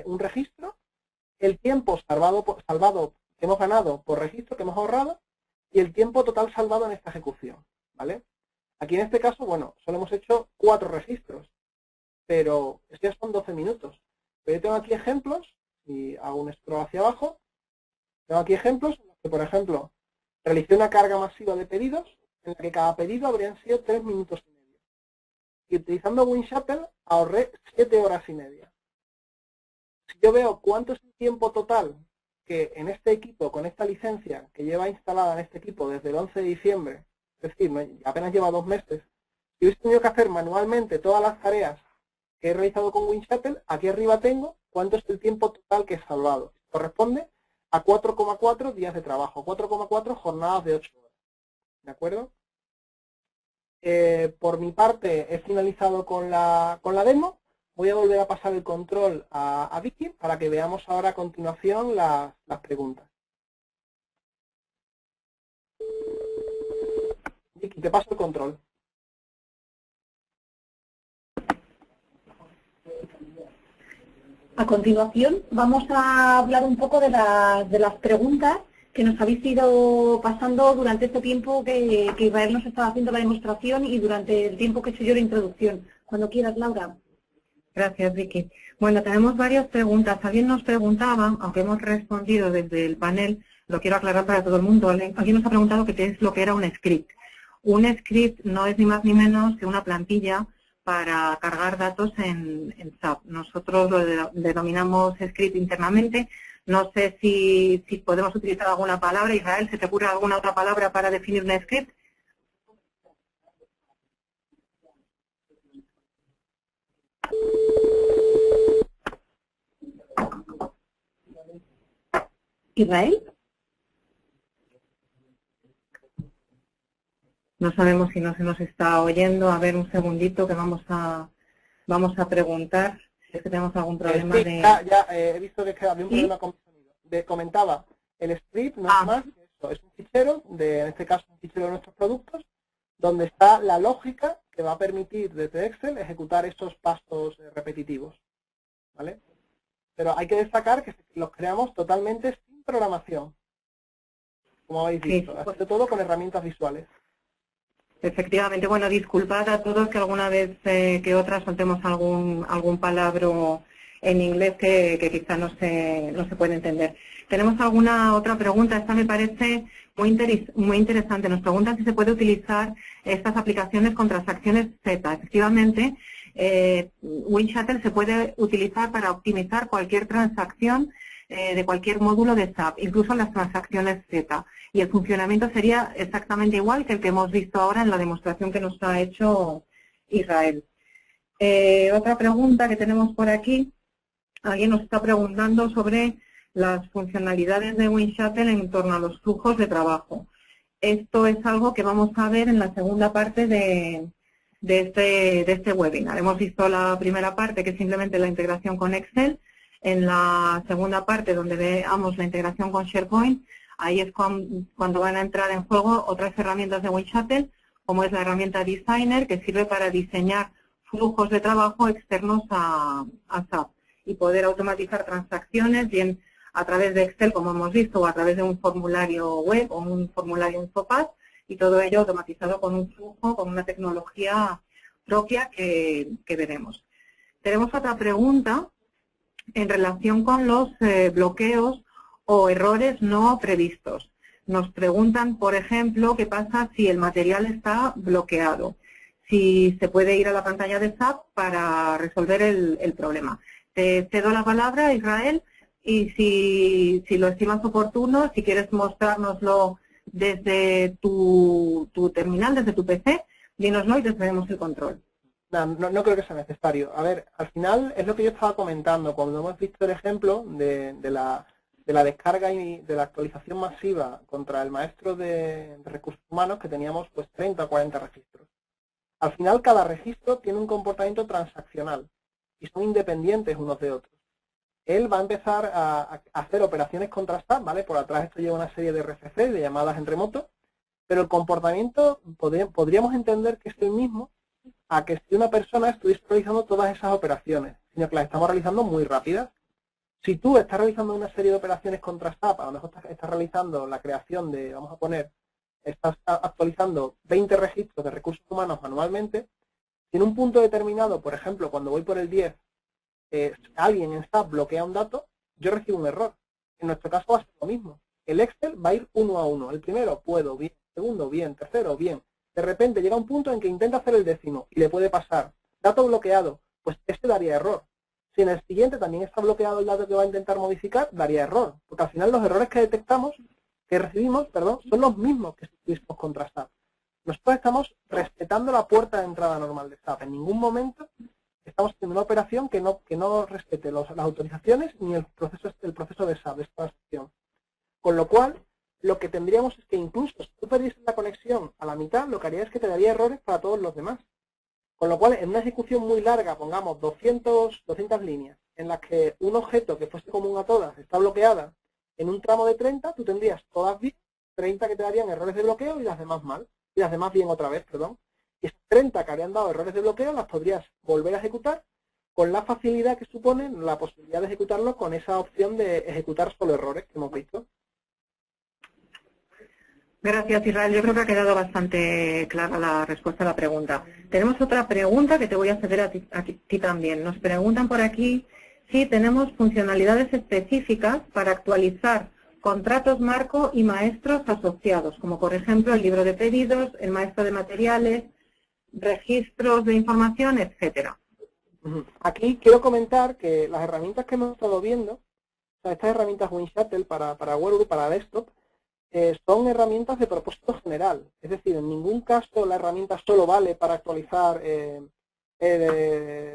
un registro, el tiempo salvado que hemos ganado por registro, que hemos ahorrado, y el tiempo total salvado en esta ejecución, ¿vale? Aquí en este caso, bueno, solo hemos hecho 4 registros, pero estos ya son 12 minutos. Pero yo tengo aquí ejemplos, y hago un scroll hacia abajo, tengo aquí ejemplos en los que, por ejemplo, realicé una carga masiva de pedidos, en la que cada pedido habrían sido 3 minutos y medio. Y utilizando WinShuttle ahorré 7 horas y media. Si yo veo cuánto es el tiempo total que en este equipo, con esta licencia que lleva instalada en este equipo desde el 11 de diciembre, es decir, apenas lleva 2 meses, si hubiese tenido que hacer manualmente todas las tareas que he realizado con WinShuttle, aquí arriba tengo cuánto es el tiempo total que he salvado. Corresponde a 4,4 días de trabajo, 4,4 jornadas de 8 horas. ¿De acuerdo? Por mi parte he finalizado con la demo. Voy a volver a pasar el control a Vicky para que veamos ahora a continuación las preguntas. Vicky, te paso el control. A continuación vamos a hablar un poco de las preguntas que nos habéis ido pasando durante este tiempo que Israel nos estaba haciendo la demostración y durante el tiempo que he hecho yo la introducción. Cuando quieras, Laura. Gracias, Vicky. Bueno, tenemos varias preguntas. Alguien nos preguntaba, aunque hemos respondido desde el panel, lo quiero aclarar para todo el mundo, alguien nos ha preguntado qué es lo que era un script. Un script no es ni más ni menos que una plantilla para cargar datos en SAP. Nosotros lo denominamos script internamente. No sé si podemos utilizar alguna palabra. Israel, ¿se te ocurre alguna otra palabra para definir un script? ¿Israel? No sabemos si no se nos está oyendo. A ver, un segundito que vamos a preguntar. Si es que tenemos algún problema sí, de... Ya he visto que había un problema con el sonido. Comentaba, el script no es más que eso, es un fichero, en este caso un fichero de nuestros productos, donde está la lógica que va a permitir desde Excel ejecutar esos pasos repetitivos, ¿vale? Pero hay que destacar que los creamos totalmente sin programación, como habéis visto, sobre todo con herramientas visuales. Efectivamente, bueno, disculpad a todos que alguna vez que otra soltemos algún palabra en inglés que quizá no se puede entender. ¿Tenemos alguna otra pregunta? Esta me parece muy interesante. Nos preguntan si se puede utilizar estas aplicaciones con transacciones Z. Efectivamente, WinShuttle se puede utilizar para optimizar cualquier transacción de cualquier módulo de SAP, incluso las transacciones Z. Y el funcionamiento sería exactamente igual que el que hemos visto ahora en la demostración que nos ha hecho Israel. Otra pregunta que tenemos por aquí. Alguien nos está preguntando sobre las funcionalidades de WinShuttle en torno a los flujos de trabajo. Esto es algo que vamos a ver en la segunda parte de este webinar. Hemos visto la primera parte, que es simplemente la integración con Excel. En la segunda parte, donde veamos la integración con SharePoint, ahí es cuando van a entrar en juego otras herramientas de WinShuttle, como es la herramienta Designer, que sirve para diseñar flujos de trabajo externos a SAP y poder automatizar transacciones, bien a través de Excel, como hemos visto, o a través de un formulario web o un formulario Infopad, y todo ello automatizado con un flujo, con una tecnología propia que veremos. Tenemos otra pregunta en relación con los bloqueos o errores no previstos. Nos preguntan, por ejemplo, qué pasa si el material está bloqueado, si se puede ir a la pantalla de SAP para resolver el problema. Te cedo la palabra, Israel, y si lo estimas oportuno, si quieres mostrárnoslo desde tu terminal, desde tu PC, dínoslo y te cedemos el control. No creo que sea necesario. A ver, al final es lo que yo estaba comentando cuando hemos visto el ejemplo de la descarga y de la actualización masiva contra el maestro de recursos humanos, que teníamos pues 30 o 40 registros. Al final cada registro tiene un comportamiento transaccional y son independientes unos de otros. Él va a empezar a hacer operaciones contra SAP, ¿vale? Por atrás esto lleva una serie de RFC, de llamadas en remoto, pero el comportamiento podríamos entender que es el mismo a que si una persona estuviese realizando todas esas operaciones, sino que las estamos realizando muy rápidas. Si tú estás realizando una serie de operaciones contra SAP, a lo mejor estás realizando la creación de, vamos a poner, estás actualizando 20 registros de recursos humanos manualmente, si en un punto determinado, por ejemplo, cuando voy por el 10, alguien en SAP bloquea un dato, yo recibo un error. En nuestro caso va a ser lo mismo. El Excel va a ir uno a uno. El primero, puedo, bien. Segundo, bien. Tercero, bien. De repente llega un punto en que intenta hacer el décimo y le puede pasar dato bloqueado, pues este daría error. Si en el siguiente también está bloqueado el dato que va a intentar modificar, daría error. Porque al final los errores que detectamos, que recibimos, perdón, son los mismos que si estuviésemos contra SAP. Nosotros estamos respetando la puerta de entrada normal de SAP. En ningún momento estamos haciendo una operación que no respete las autorizaciones ni el proceso de SAP, de esta transacción. Con lo cual, lo que tendríamos es que incluso si tú perdieses la conexión a la mitad, lo que haría es que te daría errores para todos los demás. Con lo cual, en una ejecución muy larga, pongamos 200 líneas, en las que un objeto que fuese común a todas está bloqueada, en un tramo de 30, tú tendrías todas bien, 30 que te darían errores de bloqueo y las demás mal, y las demás bien otra vez, perdón. Y esas 30 que habrían dado errores de bloqueo las podrías volver a ejecutar con la facilidad que supone la posibilidad de ejecutarlo con esa opción de ejecutar solo errores que hemos visto. Gracias, Israel. Yo creo que ha quedado bastante clara la respuesta a la pregunta. Tenemos otra pregunta que te voy a ceder a ti también. Nos preguntan por aquí si tenemos funcionalidades específicas para actualizar contratos marco y maestros asociados, como por ejemplo el libro de pedidos, el maestro de materiales, registros de información, etcétera. Aquí quiero comentar que las herramientas que hemos estado viendo, o sea, estas herramientas WinShuttle para Workgroup, para desktop, son herramientas de propósito general. Es decir, en ningún caso la herramienta solo vale para actualizar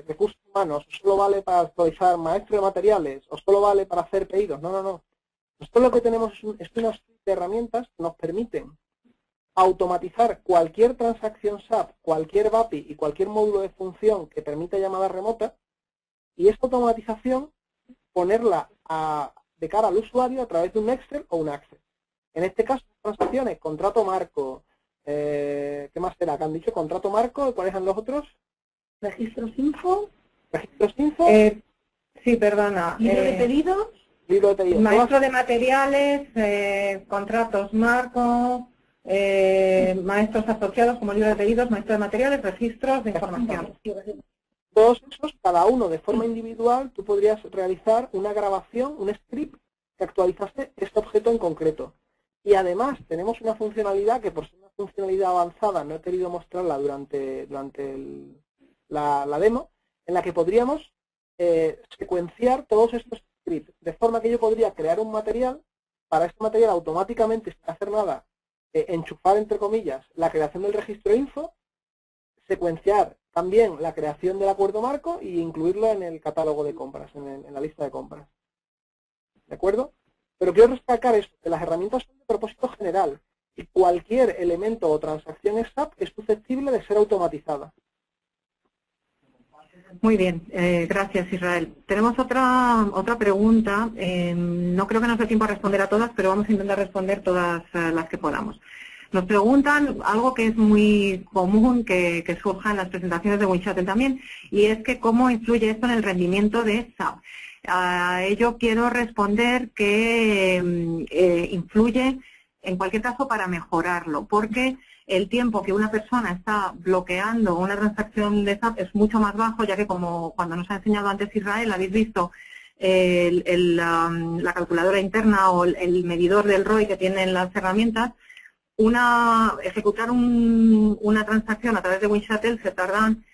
recursos humanos, o solo vale para actualizar maestro de materiales, o solo vale para hacer pedidos. No. Nosotros lo que tenemos es una serie de herramientas que nos permiten automatizar cualquier transacción SAP, cualquier BAPI y cualquier módulo de función que permita llamada remota, y esta automatización ponerla de cara al usuario a través de un Excel o un Access. En este caso, transacciones, contrato marco, ¿qué más será? ¿Qué han dicho? Contrato marco, ¿cuáles son los otros? Registros info. Registros info. Sí, perdona. Libro de pedidos. Libro de pedidos. Maestro de materiales, contratos marco, maestros asociados como libro de pedidos, maestro de materiales, registros de información. Todos esos, cada uno de forma individual, tú podrías realizar una grabación, un script que actualizase este objeto en concreto. Y además tenemos una funcionalidad que por ser una funcionalidad avanzada no he querido mostrarla durante la demo, en la que podríamos secuenciar todos estos scripts, de forma que yo podría crear un material, para este material automáticamente, sin hacer nada, enchufar entre comillas la creación del registro info, secuenciar también la creación del acuerdo marco y incluirlo en el catálogo de compras, en la lista de compras. ¿De acuerdo? Pero quiero destacar esto, que las herramientas son de propósito general y cualquier elemento o transacción SAP es susceptible de ser automatizada. Muy bien, gracias Israel. Tenemos otra pregunta, no creo que nos dé tiempo a responder a todas, pero vamos a intentar responder todas las que podamos. Nos preguntan algo que es muy común que surja en las presentaciones de WinShuttle también, y es que cómo influye esto en el rendimiento de SAP. A ello quiero responder que influye en cualquier caso para mejorarlo, porque el tiempo que una persona está bloqueando una transacción de SAP es mucho más bajo, ya que como cuando nos ha enseñado antes Israel, habéis visto la calculadora interna o el medidor del ROI que tienen las herramientas. Ejecutar una transacción a través de WinShuttle se tardan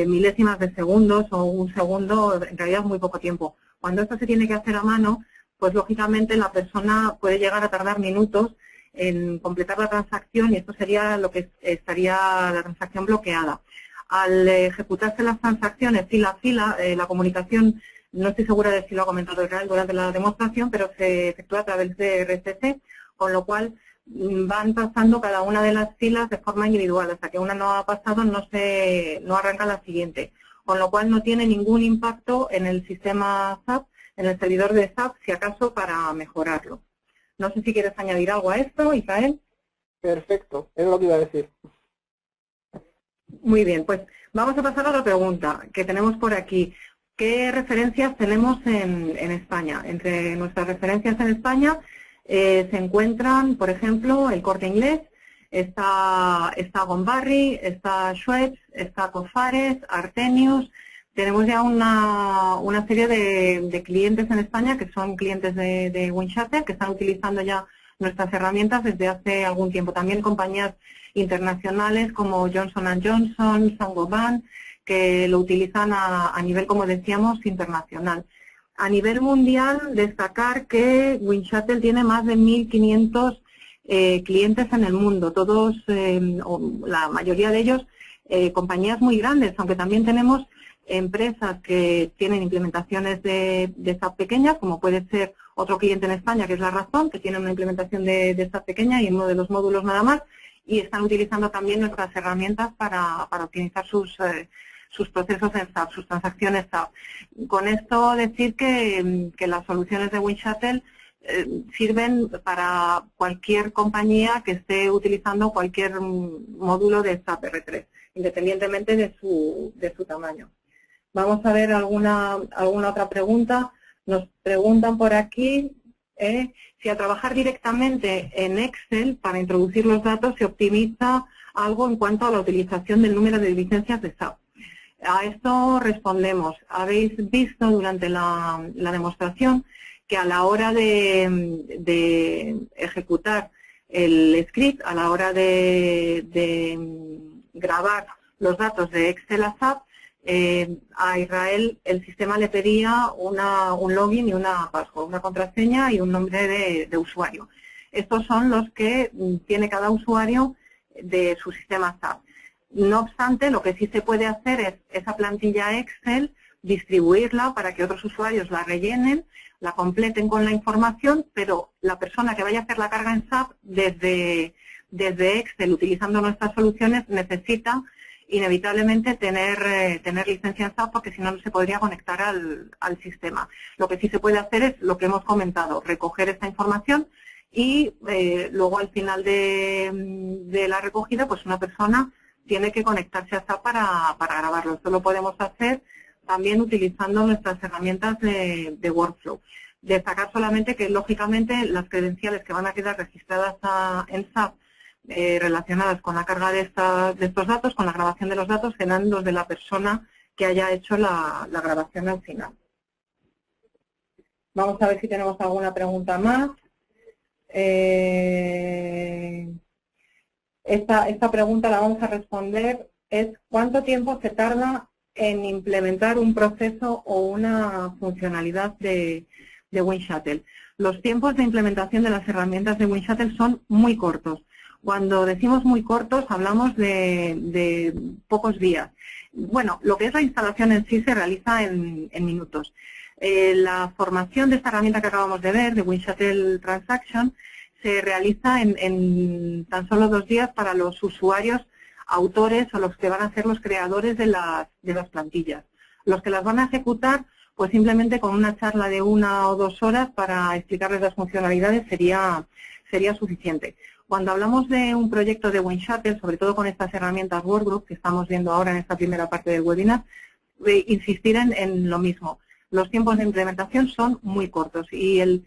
milésimas de segundos o un segundo, en realidad muy poco tiempo. Cuando esto se tiene que hacer a mano, pues lógicamente la persona puede llegar a tardar minutos en completar la transacción y esto sería lo que estaría la transacción bloqueada. Al ejecutarse las transacciones fila a fila, la comunicación, no estoy segura de si lo ha comentado Israel durante la demostración, pero se efectúa a través de RCC, con lo cual van pasando cada una de las filas de forma individual. Hasta que una no ha pasado no arranca la siguiente, con lo cual no tiene ningún impacto en el sistema SAP, en el servidor de SAP, si acaso para mejorarlo. No sé si quieres añadir algo a esto, Israel. Perfecto, es lo que iba a decir. Muy bien, pues vamos a pasar a otra pregunta que tenemos por aquí. ¿Qué referencias tenemos en España? Entre nuestras referencias en España se encuentran, por ejemplo, el Corte Inglés, está Gombarri, está Schweppes, está Cofares, Artenius. Tenemos ya una serie de clientes en España que son clientes de WinShuttle, que están utilizando ya nuestras herramientas desde hace algún tiempo. También compañías internacionales como Johnson & Johnson, Saint-Gobain, que lo utilizan a nivel, como decíamos, internacional. A nivel mundial, destacar que WinShuttle tiene más de 1.500 clientes en el mundo, todos, o la mayoría de ellos, compañías muy grandes, aunque también tenemos empresas que tienen implementaciones de SAP pequeñas, como puede ser otro cliente en España, que es La Razón, que tiene una implementación de SAP pequeña y en uno de los módulos nada más, y están utilizando también nuestras herramientas para optimizar sus procesos en SAP, sus transacciones SAP. Con esto decir que las soluciones de WinShuttle sirven para cualquier compañía que esté utilizando cualquier módulo de SAP R3, independientemente de su tamaño. Vamos a ver alguna otra pregunta. Nos preguntan por aquí si al trabajar directamente en Excel para introducir los datos se optimiza algo en cuanto a la utilización del número de licencias de SAP. A esto respondemos. Habéis visto durante la demostración que a la hora de ejecutar el script, a la hora de grabar los datos de Excel a SAP, a Israel el sistema le pedía un login y una password, una contraseña y un nombre de usuario. Estos son los que tiene cada usuario de su sistema SAP. No obstante, lo que sí se puede hacer es esa plantilla Excel, distribuirla para que otros usuarios la rellenen, la completen con la información, pero la persona que vaya a hacer la carga en SAP desde Excel, utilizando nuestras soluciones, necesita inevitablemente tener licencia en SAP, porque si no, no se podría conectar al sistema. Lo que sí se puede hacer es lo que hemos comentado, recoger esta información y luego al final de la recogida, pues una persona tiene que conectarse a SAP para grabarlo. Esto lo podemos hacer también utilizando nuestras herramientas de workflow. Destacar solamente que, lógicamente, las credenciales que van a quedar registradas en SAP relacionadas con la carga de estos datos, con la grabación de los datos, serán los de la persona que haya hecho la grabación al final. Vamos a ver si tenemos alguna pregunta más. Esta pregunta la vamos a responder, es ¿cuánto tiempo se tarda en implementar un proceso o una funcionalidad de WinShuttle? Los tiempos de implementación de las herramientas de WinShuttle son muy cortos. Cuando decimos muy cortos, hablamos de pocos días. Bueno, lo que es la instalación en sí se realiza en minutos. La formación de esta herramienta que acabamos de ver, de WinShuttle Transaction, se realiza en tan solo 2 días para los usuarios autores o los que van a ser los creadores de las plantillas. Los que las van a ejecutar, pues simplemente con una charla de 1 o 2 horas para explicarles las funcionalidades sería suficiente. Cuando hablamos de un proyecto de WinShuttle, sobre todo con estas herramientas Workgroup que estamos viendo ahora en esta primera parte del webinar, insistir en lo mismo. Los tiempos de implementación son muy cortos y el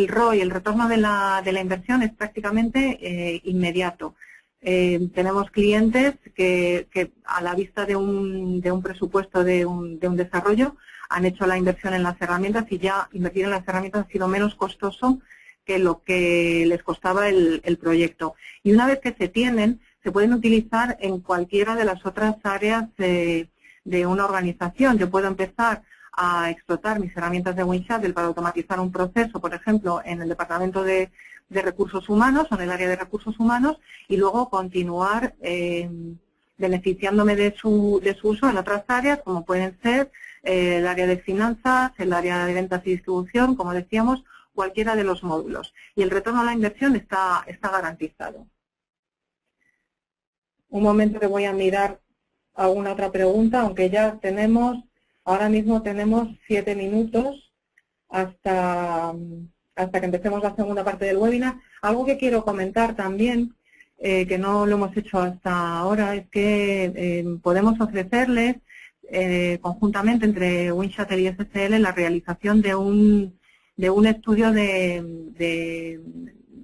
ROI, el retorno de la inversión, es prácticamente inmediato. Tenemos clientes que a la vista de un presupuesto de un desarrollo han hecho la inversión en las herramientas y ya invertir en las herramientas ha sido menos costoso que lo que les costaba el proyecto. Y una vez que se tienen, se pueden utilizar en cualquiera de las otras áreas de una organización. Yo puedo empezar a explotar mis herramientas de WinShuttle para automatizar un proceso, por ejemplo, en el departamento de recursos humanos o en el área de recursos humanos, y luego continuar beneficiándome de su uso en otras áreas, como pueden ser el área de finanzas, el área de ventas y distribución, como decíamos, cualquiera de los módulos. Y el retorno a la inversión está garantizado. Un momento que voy a mirar alguna otra pregunta, aunque ya ahora mismo tenemos 7 minutos hasta que empecemos la segunda parte del webinar. Algo que quiero comentar también, que no lo hemos hecho hasta ahora, es que podemos ofrecerles conjuntamente entre WinShuttle y SSL la realización de un estudio de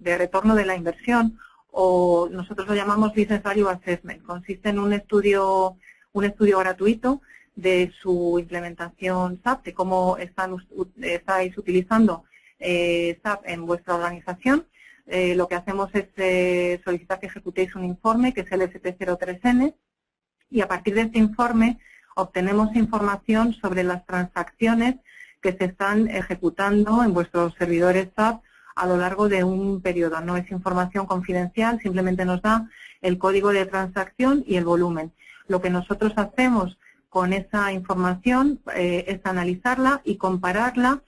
retorno de la inversión, o nosotros lo llamamos Business Value Assessment. Consiste en un estudio gratuito de su implementación SAP, de cómo estáis utilizando SAP en vuestra organización. Lo que hacemos es solicitar que ejecutéis un informe, que es el ST03N, y a partir de este informe obtenemos información sobre las transacciones que se están ejecutando en vuestros servidores SAP a lo largo de un periodo. No es información confidencial, simplemente nos da el código de transacción y el volumen. Lo que nosotros hacemos con esa información es analizarla y compararla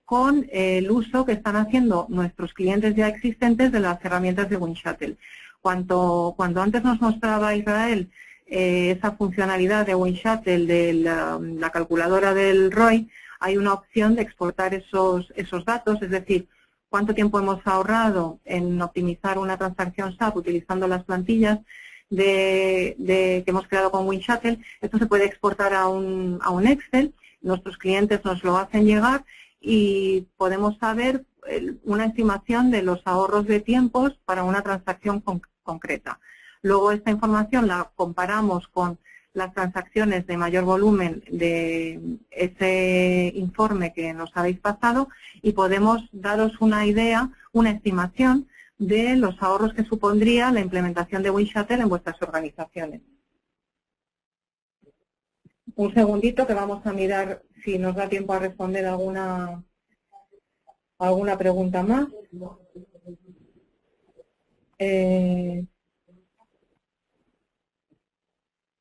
con el uso que están haciendo nuestros clientes ya existentes de las herramientas de WinShuttle. Cuando antes nos mostraba Israel esa funcionalidad de WinShuttle, de la calculadora del ROI, hay una opción de exportar esos datos, es decir, cuánto tiempo hemos ahorrado en optimizar una transacción SAP utilizando las plantillas que hemos creado con WinShuttle. Esto se puede exportar a un Excel, nuestros clientes nos lo hacen llegar y podemos saber una estimación de los ahorros de tiempos para una transacción concreta. Luego esta información la comparamos con las transacciones de mayor volumen de ese informe que nos habéis pasado y podemos daros una idea, una estimación de los ahorros que supondría la implementación de WinShuttle en vuestras organizaciones. Un segundito que vamos a mirar si nos da tiempo a responder alguna pregunta más.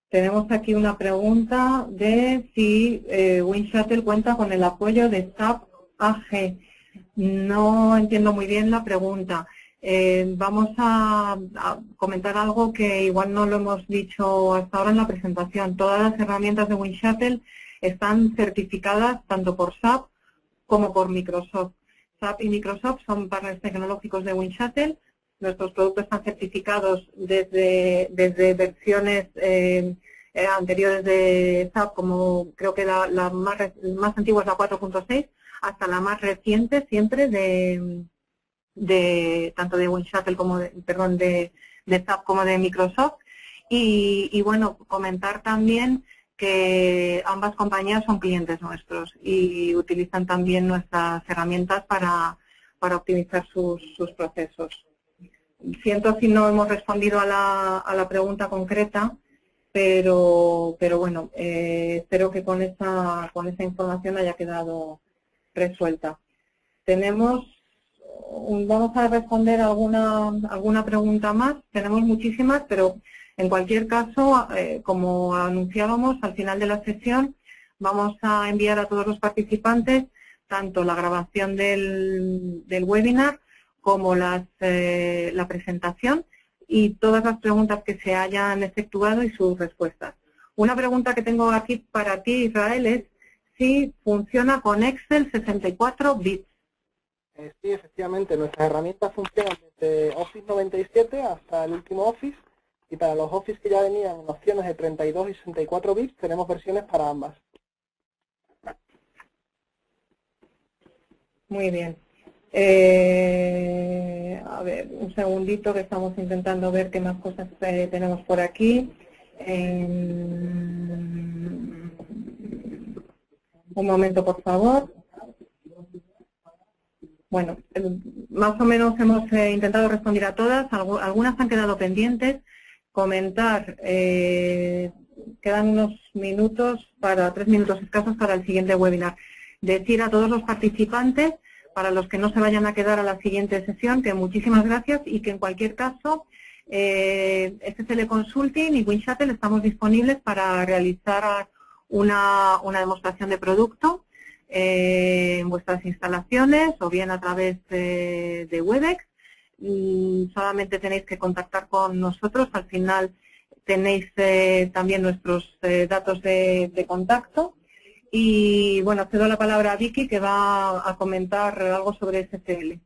Tenemos aquí una pregunta de si WinShuttle cuenta con el apoyo de SAP AG. No entiendo muy bien la pregunta. Vamos a comentar algo que igual no lo hemos dicho hasta ahora en la presentación. Todas las herramientas de WinShuttle están certificadas tanto por SAP como por Microsoft. SAP y Microsoft son partners tecnológicos de WinShuttle. Nuestros productos están certificados desde versiones anteriores de SAP, como creo que la más antigua es la 4.6, hasta la más reciente, siempre tanto de WinShuttle como de SAP como de Microsoft. Y bueno, comentar también que ambas compañías son clientes nuestros y utilizan también nuestras herramientas para optimizar sus procesos. Siento si no hemos respondido a la pregunta concreta, pero bueno, espero que con esa información haya quedado resuelta. Vamos a responder alguna pregunta más. Tenemos muchísimas, pero en cualquier caso, como anunciábamos al final de la sesión, vamos a enviar a todos los participantes tanto la grabación del webinar como la presentación y todas las preguntas que se hayan efectuado y sus respuestas. Una pregunta que tengo aquí para ti, Israel, es si funciona con Excel 64 bits. Sí, efectivamente, nuestras herramientas funcionan desde Office 97 hasta el último Office, y para los Office que ya venían en opciones de 32 y 64 bits tenemos versiones para ambas. Muy bien. A ver, un segundito que estamos intentando ver qué más cosas tenemos por aquí. Un momento, por favor. Bueno, más o menos hemos intentado responder a todas. Algunas han quedado pendientes. Comentar, quedan unos minutos, 3 minutos escasos para el siguiente webinar. Decir a todos los participantes, para los que no se vayan a quedar a la siguiente sesión, que muchísimas gracias y que en cualquier caso, este Teleconsulting y WinShuttle estamos disponibles para realizar una demostración de producto en vuestras instalaciones o bien a través de Webex. Solamente tenéis que contactar con nosotros. Al final tenéis también nuestros datos de contacto. Y bueno, cedo la palabra a Vicky, que va a comentar algo sobre SCL.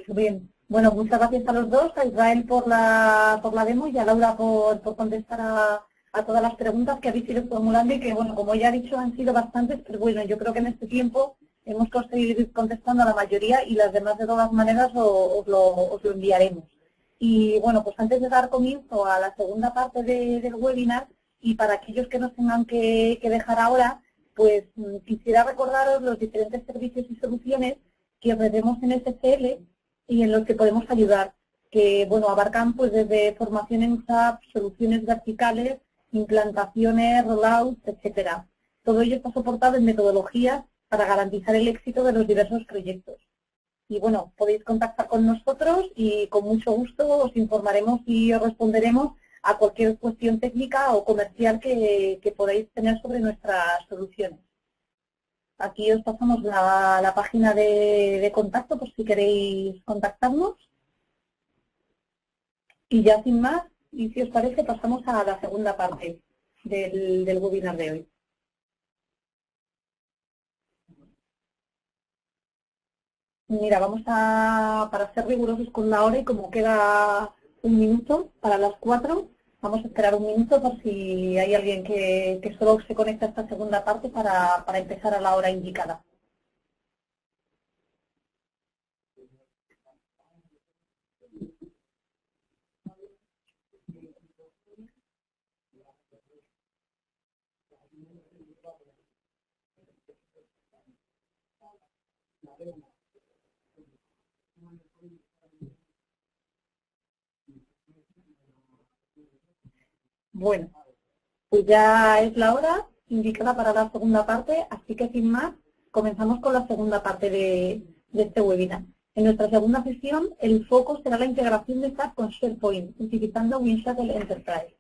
Bien, bueno, muchas gracias a los dos, a Israel por la demo y a Laura por contestar a todas las preguntas que habéis ido formulando y que, bueno, como ya he dicho, han sido bastantes, pero bueno, yo creo que en este tiempo hemos conseguido ir contestando a la mayoría y las demás de todas maneras os lo enviaremos. Y bueno, pues antes de dar comienzo a la segunda parte del webinar y para aquellos que nos tengan que dejar ahora, pues quisiera recordaros los diferentes servicios y soluciones que ofrecemos en SCL y en los que podemos ayudar, que bueno, abarcan pues desde formación en SAP, soluciones verticales, implantaciones, rollouts, etcétera. Todo ello está soportado en metodologías para garantizar el éxito de los diversos proyectos. Y bueno, podéis contactar con nosotros y con mucho gusto os informaremos y os responderemos a cualquier cuestión técnica o comercial que podáis tener sobre nuestras soluciones. Aquí os pasamos la página de contacto por si queréis contactarnos. Y ya sin más, y si os parece, pasamos a la segunda parte del webinar de hoy. Mira, para ser rigurosos con la hora y como queda un minuto para las 4, vamos a esperar un minuto por si hay alguien que solo se conecta a esta segunda parte para empezar a la hora indicada. Bueno, pues ya es la hora indicada para la segunda parte, así que sin más, comenzamos con la segunda parte de este webinar. En nuestra segunda sesión, el foco será la integración de SAP con SharePoint, utilizando WinShuttle Enterprise.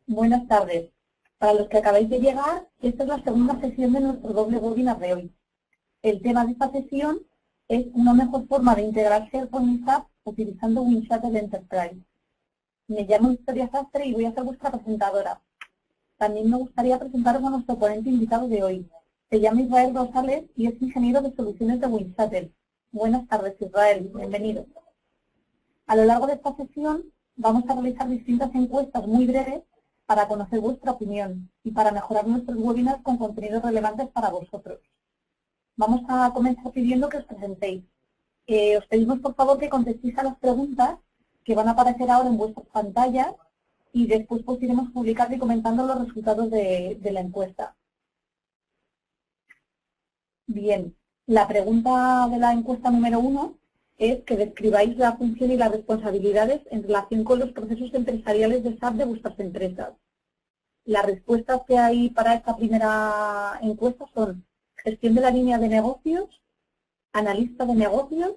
Buenas tardes. Para los que acabáis de llegar, esta es la segunda sesión de nuestro doble webinar de hoy. El tema de esta sesión es una mejor forma de integrar SharePoint y SAP utilizando WinShuttle Enterprise. Me llamo Victoria Sastre y voy a ser vuestra presentadora. También me gustaría presentaros a nuestro ponente invitado de hoy. Se llama Israel Rosales y es ingeniero de soluciones de WinShuttle. Buenas tardes, Israel. Bienvenido. A lo largo de esta sesión vamos a realizar distintas encuestas muy breves para conocer vuestra opinión y para mejorar nuestros webinars con contenidos relevantes para vosotros. Vamos a comenzar pidiendo que os presentéis. Os pedimos por favor que contestéis a las preguntas que van a aparecer ahora en vuestras pantallas y después pues iremos publicando y comentando los resultados de la encuesta. Bien, la pregunta de la encuesta número 1 es que describáis la función y las responsabilidades en relación con los procesos empresariales de SAP de vuestras empresas. Las respuestas que hay para esta primera encuesta son gestión de la línea de negocios, analista de negocios,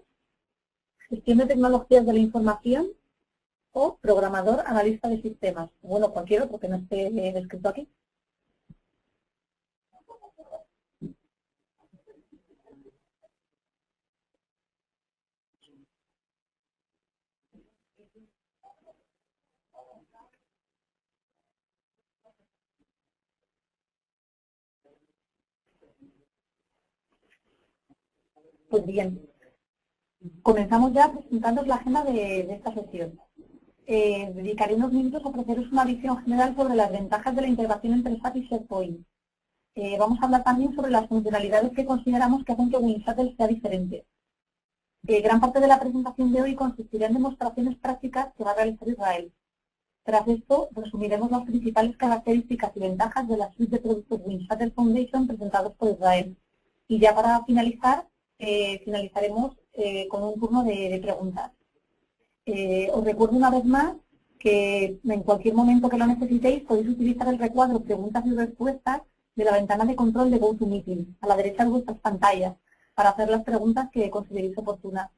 gestión de tecnologías de la información o programador analista de sistemas. Bueno, cualquier otro que no esté descrito aquí. Pues bien, comenzamos ya presentando la agenda de esta sesión. Dedicaré unos minutos a ofreceros una visión general sobre las ventajas de la integración entre SAP y SharePoint. Vamos a hablar también sobre las funcionalidades que consideramos que hacen que WinShuttle sea diferente. Gran parte de la presentación de hoy consistirá en demostraciones prácticas que va a realizar Israel. Tras esto, resumiremos las principales características y ventajas de la suite de productos WinShuttle Foundation presentados por Israel. Y ya para finalizar, finalizaremos con un turno de preguntas. Os recuerdo una vez más que en cualquier momento que lo necesitéis podéis utilizar el recuadro preguntas y respuestas de la ventana de control de GoToMeeting, a la derecha de vuestras pantallas, para hacer las preguntas que consideréis oportunas.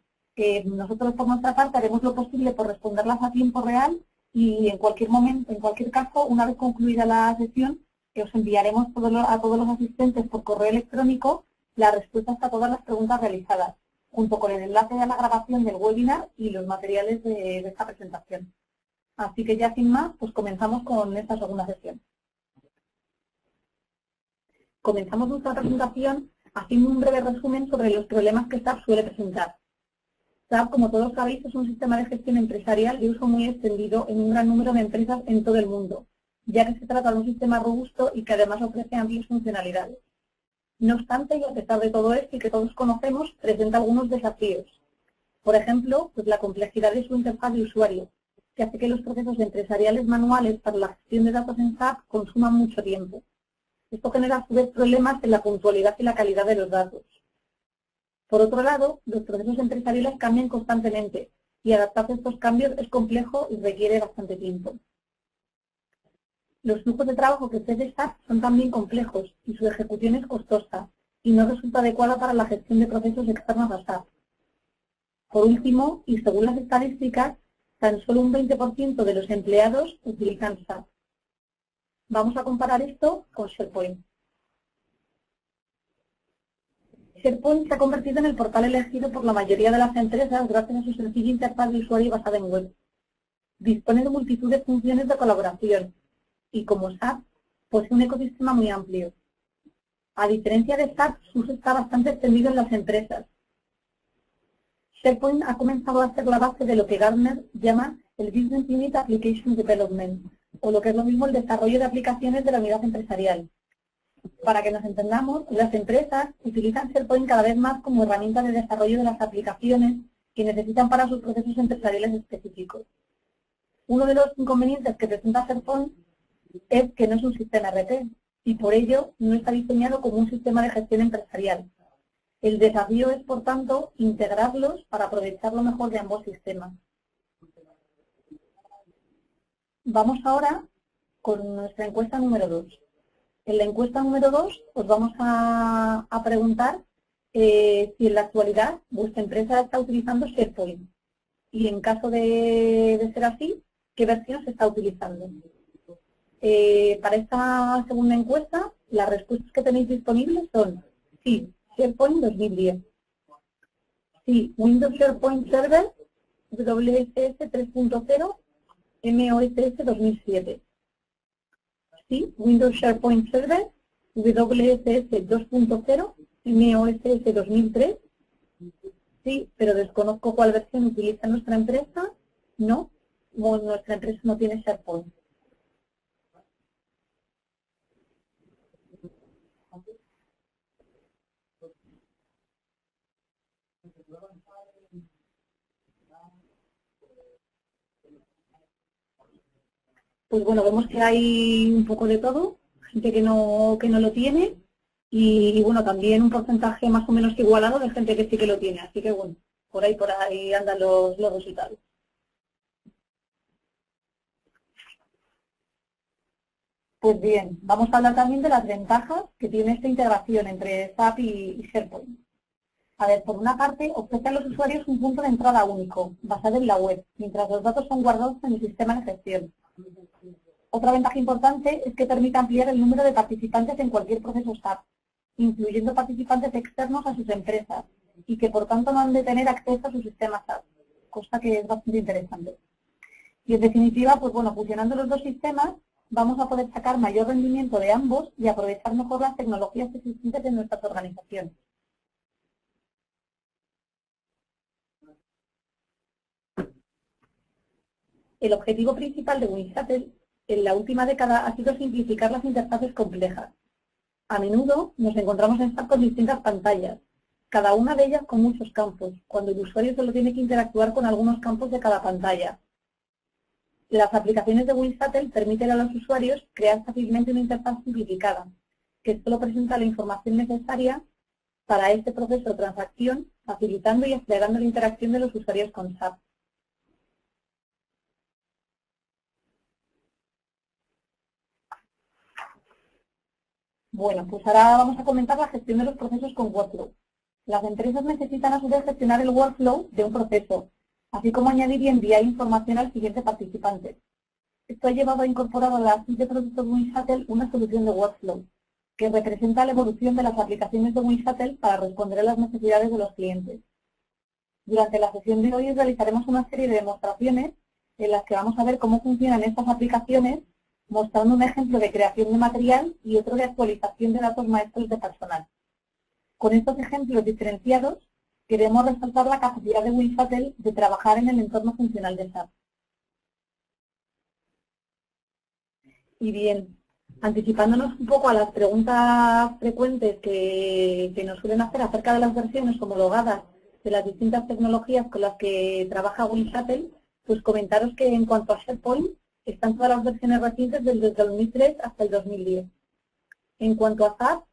Nosotros por nuestra parte haremos lo posible por responderlas a tiempo real y en cualquier momento, en cualquier caso, una vez concluida la sesión, os enviaremos a todos los asistentes por correo electrónico las respuestas a todas las preguntas realizadas, junto con el enlace a la grabación del webinar y los materiales de esta presentación. Así que ya sin más, pues comenzamos con esta segunda sesión. Comenzamos nuestra presentación haciendo un breve resumen sobre los problemas que SAP suele presentar. SAP, como todos sabéis, es un sistema de gestión empresarial de uso muy extendido en un gran número de empresas en todo el mundo, ya que se trata de un sistema robusto y que además ofrece amplias funcionalidades. No obstante, y a pesar de todo esto y que todos conocemos, presenta algunos desafíos. Por ejemplo, pues la complejidad de su interfaz de usuario, que hace que los procesos empresariales manuales para la gestión de datos en SAP consuman mucho tiempo. Esto genera a su vez problemas en la puntualidad y la calidad de los datos. Por otro lado, los procesos empresariales cambian constantemente y adaptarse a estos cambios es complejo y requiere bastante tiempo. Los flujos de trabajo que ofrece SAP son también complejos y su ejecución es costosa y no resulta adecuada para la gestión de procesos externos a SAP. Por último, y según las estadísticas, tan solo un 20% de los empleados utilizan SAP. Vamos a comparar esto con SharePoint. SharePoint se ha convertido en el portal elegido por la mayoría de las empresas gracias a su sencilla interfaz de usuario basada en web. Dispone de multitud de funciones de colaboración y, como SAP, posee un ecosistema muy amplio. A diferencia de SAP, su uso está bastante extendido en las empresas. SharePoint ha comenzado a ser la base de lo que Gartner llama el Business Unit Application Development, o lo que es lo mismo el desarrollo de aplicaciones de la unidad empresarial. Para que nos entendamos, las empresas utilizan SharePoint cada vez más como herramienta de desarrollo de las aplicaciones que necesitan para sus procesos empresariales específicos. Uno de los inconvenientes que presenta SharePoint es que no es un sistema RP y por ello no está diseñado como un sistema de gestión empresarial. El desafío es, por tanto, integrarlos para aprovechar lo mejor de ambos sistemas. Vamos ahora con nuestra encuesta número 2. En la encuesta número 2 os vamos a preguntar si en la actualidad vuestra empresa está utilizando SharePoint y en caso de ser así, ¿qué versión se está utilizando? Para esta segunda encuesta, las respuestas que tenéis disponibles son sí, SharePoint 2010, sí, Windows SharePoint Server, WSS 3.0, MOSS 2007. Sí, Windows SharePoint Server, WSS 2.0, MOSS 2003. Sí, pero desconozco cuál versión utiliza nuestra empresa. No, nuestra empresa no tiene SharePoint. Pues bueno, vemos que hay un poco de todo, gente que no lo tiene y bueno, también un porcentaje más o menos igualado de gente que sí que lo tiene. Así que bueno, por ahí andan los resultados. Pues bien, vamos a hablar también de las ventajas que tiene esta integración entre SAP y SharePoint. A ver, por una parte, ofrece a los usuarios un punto de entrada único, basado en la web, mientras los datos son guardados en el sistema de gestión. Otra ventaja importante es que permite ampliar el número de participantes en cualquier proceso SAP, incluyendo participantes externos a sus empresas, y que por tanto no han de tener acceso a su sistema SAP, cosa que es bastante interesante. Y en definitiva, pues bueno, fusionando los dos sistemas, vamos a poder sacar mayor rendimiento de ambos y aprovechar mejor las tecnologías existentes en nuestras organizaciones. El objetivo principal de WinShuttle en la última década ha sido simplificar las interfaces complejas. A menudo nos encontramos en SAP con distintas pantallas, cada una de ellas con muchos campos, cuando el usuario solo tiene que interactuar con algunos campos de cada pantalla. Las aplicaciones de WinShuttle permiten a los usuarios crear fácilmente una interfaz simplificada, que solo presenta la información necesaria para este proceso de transacción, facilitando y acelerando la interacción de los usuarios con SAP. Bueno, pues ahora vamos a comentar la gestión de los procesos con Workflow. Las empresas necesitan a su vez gestionar el workflow de un proceso, así como añadir y enviar información al siguiente participante. Esto ha llevado a incorporar a la suite de productos WinShuttle una solución de workflow, que representa la evolución de las aplicaciones de WinShuttle para responder a las necesidades de los clientes. Durante la sesión de hoy realizaremos una serie de demostraciones en las que vamos a ver cómo funcionan estas aplicaciones, mostrando un ejemplo de creación de material y otro de actualización de datos maestros de personal. Con estos ejemplos diferenciados, queremos resaltar la capacidad de WinShuttle de trabajar en el entorno funcional de SAP. Y bien, anticipándonos un poco a las preguntas frecuentes que nos suelen hacer acerca de las versiones homologadas de las distintas tecnologías con las que trabaja WinShuttle, pues comentaros que en cuanto a SharePoint, están todas las versiones recientes desde el 2003 hasta el 2010. En cuanto a SAP,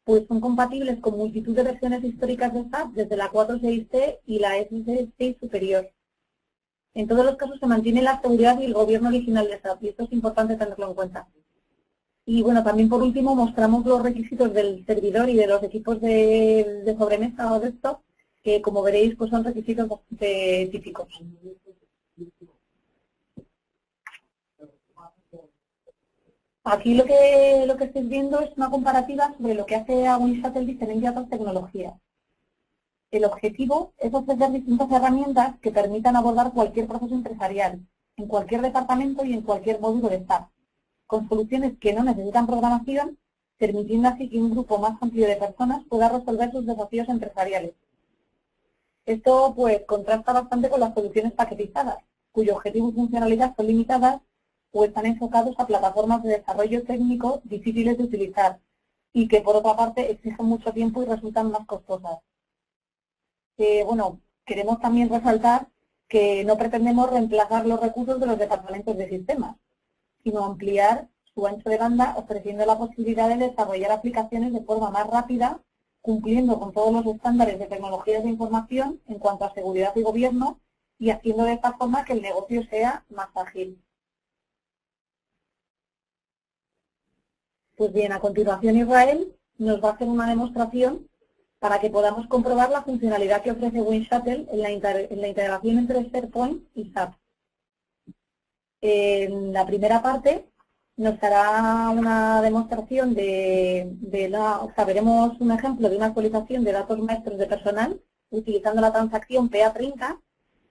pues son compatibles con multitud de versiones históricas de SAP, desde la 4.6T y la S6 superior. En todos los casos se mantiene la seguridad y el gobierno original de SAP, y esto es importante tenerlo en cuenta. Y bueno, también por último mostramos los requisitos del servidor y de los equipos de sobremesa o desktop, que como veréis pues son requisitos bastante típicos. Aquí lo que estáis viendo es una comparativa sobre lo que hace a WinShuttle diferente a otras tecnologías. El objetivo es ofrecer distintas herramientas que permitan abordar cualquier proceso empresarial, en cualquier departamento y en cualquier módulo de SAP, con soluciones que no necesitan programación, permitiendo así que un grupo más amplio de personas pueda resolver sus desafíos empresariales. Esto pues contrasta bastante con las soluciones paquetizadas, cuyo objetivo y funcionalidad son limitadas o están enfocados a plataformas de desarrollo técnico difíciles de utilizar y que por otra parte exigen mucho tiempo y resultan más costosas. Bueno, queremos también resaltar que no pretendemos reemplazar los recursos de los departamentos de sistemas, sino ampliar su ancho de banda ofreciendo la posibilidad de desarrollar aplicaciones de forma más rápida, cumpliendo con todos los estándares de tecnologías de información en cuanto a seguridad y gobierno y haciendo de esta forma que el negocio sea más ágil. Pues bien, a continuación Israel nos va a hacer una demostración para que podamos comprobar la funcionalidad que ofrece WinShuttle en la integración entre SharePoint y SAP. En la primera parte nos hará una demostración veremos un ejemplo de una actualización de datos maestros de personal utilizando la transacción PA30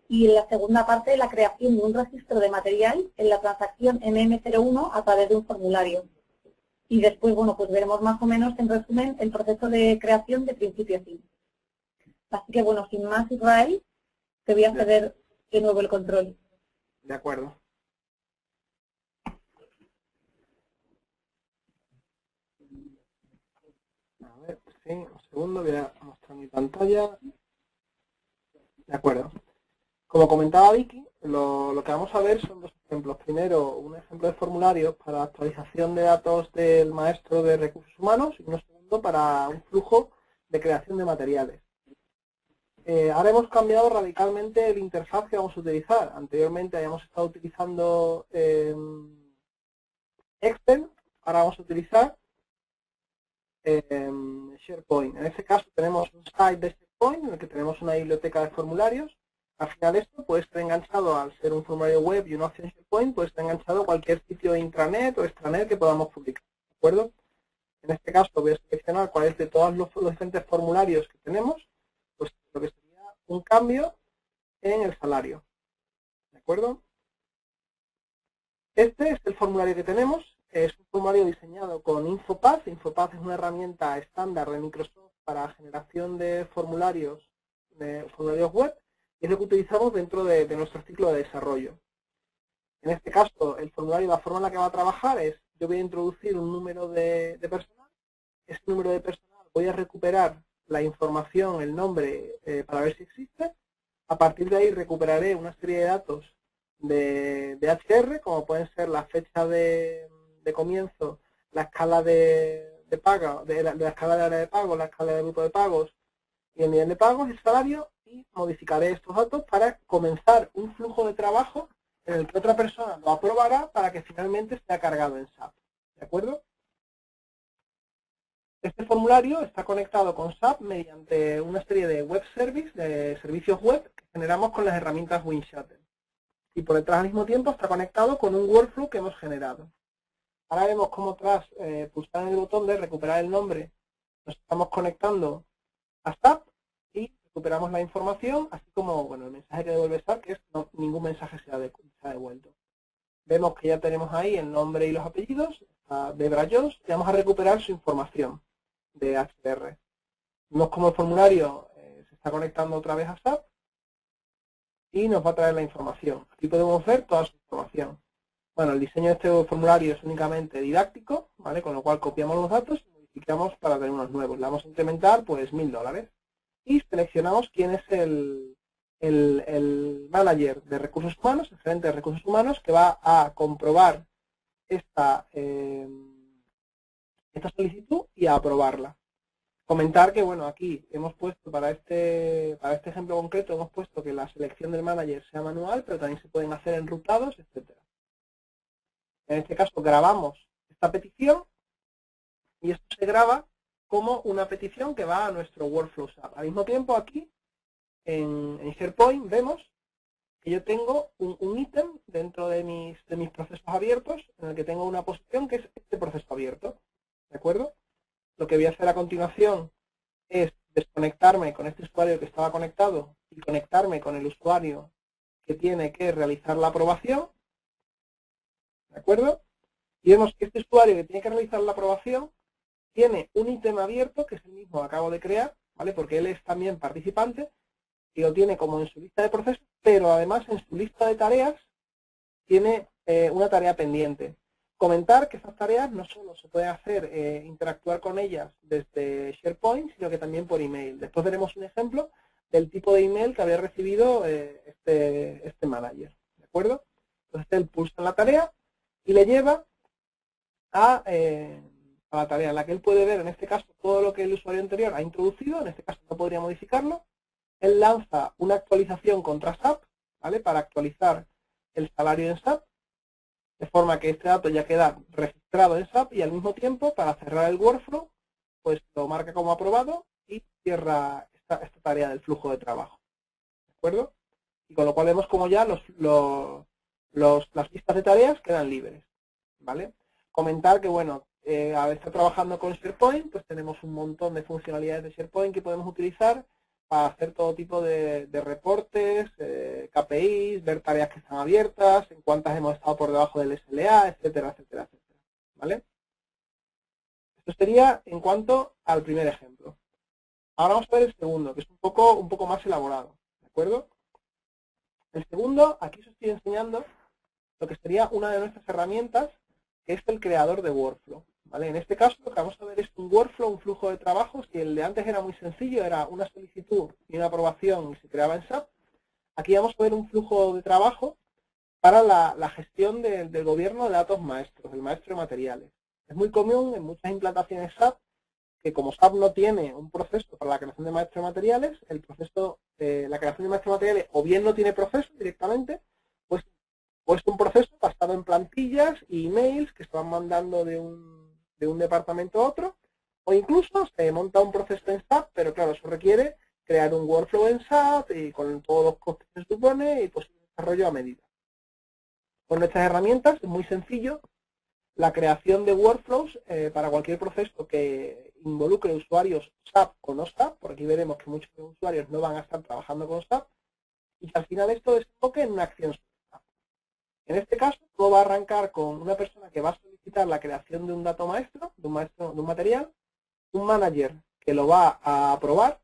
y en la segunda parte la creación de un registro de material en la transacción MM01 a través de un formulario. Y después, bueno, pues veremos más o menos, en resumen, el proceso de creación de principio a fin. Así que, bueno, sin más, Israel, te voy a ceder de nuevo el control. De acuerdo. A ver, sí, un segundo, voy a mostrar mi pantalla. De acuerdo. Como comentaba Vicky, lo que vamos a ver son dos ejemplos. Primero, un ejemplo de formulario para actualización de datos del maestro de recursos humanos y uno segundo para un flujo de creación de materiales. Ahora hemos cambiado radicalmente el interfaz que vamos a utilizar. Anteriormente habíamos estado utilizando Excel, ahora vamos a utilizar SharePoint. En este caso tenemos un site de SharePoint en el que tenemos una biblioteca de formularios. Al final esto puede estar enganchado, al ser un formulario web y una opción SharePoint, puede estar enganchado a cualquier sitio de intranet o extranet que podamos publicar. ¿De acuerdo? En este caso voy a seleccionar cuáles de todos los diferentes formularios que tenemos, pues lo que sería un cambio en el salario. ¿De acuerdo? Este es el formulario que tenemos. Es un formulario diseñado con InfoPath. InfoPath es una herramienta estándar de Microsoft para generación de formularios web, y es lo que utilizamos dentro de nuestro ciclo de desarrollo. En este caso, el formulario, la forma en la que va a trabajar es, yo voy a introducir un número de personal. Ese número de personal voy a recuperar la información, el nombre, para ver si existe. A partir de ahí recuperaré una serie de datos de HR, como pueden ser la fecha de comienzo, la escala de pago, la escala de área de pago, la escala de grupo de pagos y el nivel de pagos, el salario, y modificaré estos datos para comenzar un flujo de trabajo en el que otra persona lo aprobará para que finalmente sea cargado en SAP. ¿De acuerdo? Este formulario está conectado con SAP mediante una serie de web service, de servicios web que generamos con las herramientas WinShuttle. Y por detrás al mismo tiempo está conectado con un workflow que hemos generado. Ahora vemos cómo tras pulsar en el botón de recuperar el nombre, nos estamos conectando a SAP y recuperamos la información, así como bueno, el mensaje que devuelve SAP, que es no, ningún mensaje se ha devuelto. Vemos que ya tenemos ahí el nombre y los apellidos de Debra Jones y vamos a recuperar su información de HR. Vemos cómo el formulario se está conectando otra vez a SAP y nos va a traer la información. Aquí podemos ver toda su información. Bueno, el diseño de este formulario es únicamente didáctico, ¿vale? Con lo cual copiamos los datos y modificamos para tener unos nuevos. Le vamos a incrementar pues $1000 y seleccionamos quién es el manager de recursos humanos, el gerente de recursos humanos, que va a comprobar esta solicitud y a aprobarla. Comentar que, bueno, aquí hemos puesto para este ejemplo concreto, hemos puesto que la selección del manager sea manual, pero también se pueden hacer enrutados, etcétera. En este caso grabamos esta petición y esto se graba como una petición que va a nuestro workflow SAP. Al mismo tiempo aquí en SharePoint vemos que yo tengo un ítem dentro de mis procesos abiertos en el que tengo una posición que es este proceso abierto. ¿De acuerdo? Lo que voy a hacer a continuación es desconectarme con este usuario que estaba conectado y conectarme con el usuario que tiene que realizar la aprobación. ¿De acuerdo? Y vemos que este usuario que tiene que realizar la aprobación tiene un ítem abierto, que es el mismo que acabo de crear, ¿vale? Porque él es también participante y lo tiene como en su lista de procesos, pero además en su lista de tareas tiene una tarea pendiente. Comentar que estas tareas no solo se puede hacer interactuar con ellas desde SharePoint, sino que también por email. Después veremos un ejemplo del tipo de email que había recibido este manager. ¿De acuerdo? Entonces él pulsa en la tarea y le lleva a la tarea en la que él puede ver, en este caso, todo lo que el usuario anterior ha introducido. En este caso no podría modificarlo. Él lanza una actualización contra SAP, ¿vale? Para actualizar el salario en SAP, de forma que este dato ya queda registrado en SAP y al mismo tiempo, para cerrar el workflow, pues lo marca como aprobado y cierra esta tarea del flujo de trabajo. ¿De acuerdo? Y con lo cual vemos como ya las listas de tareas quedan libres. ¿Vale? Comentar que, bueno, al estar trabajando con SharePoint, pues tenemos un montón de funcionalidades de SharePoint que podemos utilizar para hacer todo tipo de reportes, KPIs, ver tareas que están abiertas, en cuántas hemos estado por debajo del SLA, etcétera, etcétera, etcétera. ¿Vale? Esto sería en cuanto al primer ejemplo. Ahora vamos a ver el segundo, que es un poco más elaborado. ¿De acuerdo? El segundo, aquí os estoy enseñando lo que sería una de nuestras herramientas, que es el creador de workflow. ¿Vale? En este caso lo que vamos a ver es un workflow, un flujo de trabajo. Si el de antes era muy sencillo, era una solicitud y una aprobación y se creaba en SAP, aquí vamos a ver un flujo de trabajo para la gestión del gobierno de datos maestros, el maestro de materiales. Es muy común en muchas implantaciones SAP que, como SAP no tiene un proceso para la creación de maestro de materiales, el proceso de la creación de maestro de materiales o bien no tiene proceso directamente, pues es un proceso basado en plantillas y emails que se van mandando de un departamento a otro, o incluso se monta un proceso en SAP, pero claro, eso requiere crear un workflow en SAP y con todos los costes que se supone y pues un desarrollo a medida. Con nuestras herramientas es muy sencillo la creación de workflows para cualquier proceso que involucre usuarios SAP o no SAP, porque aquí veremos que muchos usuarios no van a estar trabajando con SAP, y que al final esto desemboque en una acción SAP. En este caso, todo va a arrancar con una persona que va a solicitar la creación de un dato maestro, de un material, un manager que lo va a aprobar.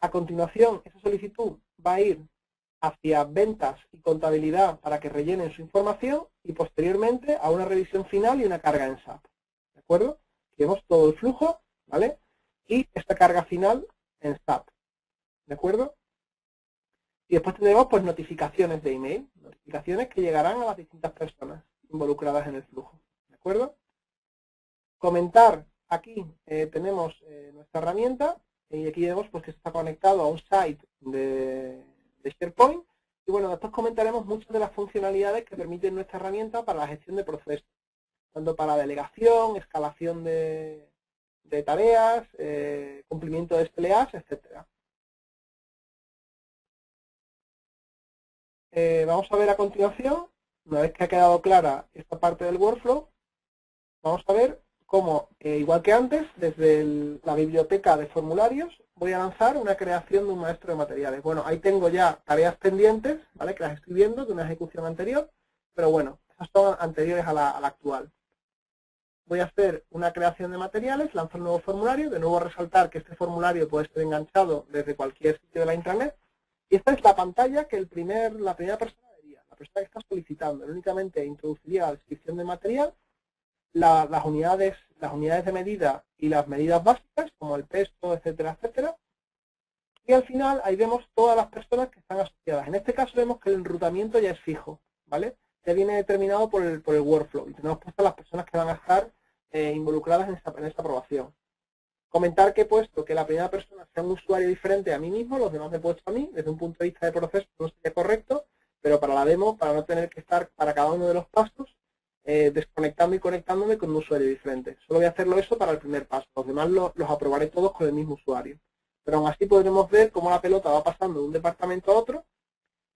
A continuación, esa solicitud va a ir hacia ventas y contabilidad para que rellenen su información y posteriormente a una revisión final y una carga en SAP. ¿De acuerdo? Aquí vemos todo el flujo, ¿vale? Y esta carga final en SAP. ¿De acuerdo? Y después tendremos pues notificaciones de email, notificaciones que llegarán a las distintas personas involucradas en el flujo. ¿De acuerdo? Comentar, aquí tenemos nuestra herramienta y aquí vemos pues, que está conectado a un site de SharePoint. Y bueno, después comentaremos muchas de las funcionalidades que permiten nuestra herramienta para la gestión de procesos, tanto para delegación, escalación de tareas, cumplimiento de SLAs, etcétera. Vamos a ver a continuación, una vez que ha quedado clara esta parte del workflow, vamos a ver cómo, igual que antes, desde la biblioteca de formularios, voy a lanzar una creación de un maestro de materiales. Bueno, ahí tengo ya tareas pendientes, ¿vale? Que las estoy viendo de una ejecución anterior, pero bueno, esas son anteriores a la actual. Voy a hacer una creación de materiales, lanzo un nuevo formulario, de nuevo resaltar que este formulario puede estar enganchado desde cualquier sitio de la intranet. Y esta es la pantalla que la primera persona vería, la persona que está solicitando. Él únicamente introduciría la descripción del material, las unidades de medida y las medidas básicas, como el peso, etcétera, etcétera. Y al final ahí vemos todas las personas que están asociadas. En este caso vemos que el enrutamiento ya es fijo, ¿vale? Ya viene determinado por el workflow y tenemos puestas las personas que van a estar involucradas en esta aprobación. Comentar que he puesto que la primera persona sea un usuario diferente a mí mismo, los demás me he puesto a mí, desde un punto de vista de proceso no sería correcto, pero para la demo, para no tener que estar para cada uno de los pasos, desconectando y conectándome con un usuario diferente. Solo voy a hacerlo eso para el primer paso, los demás los aprobaré todos con el mismo usuario. Pero aún así podremos ver cómo la pelota va pasando de un departamento a otro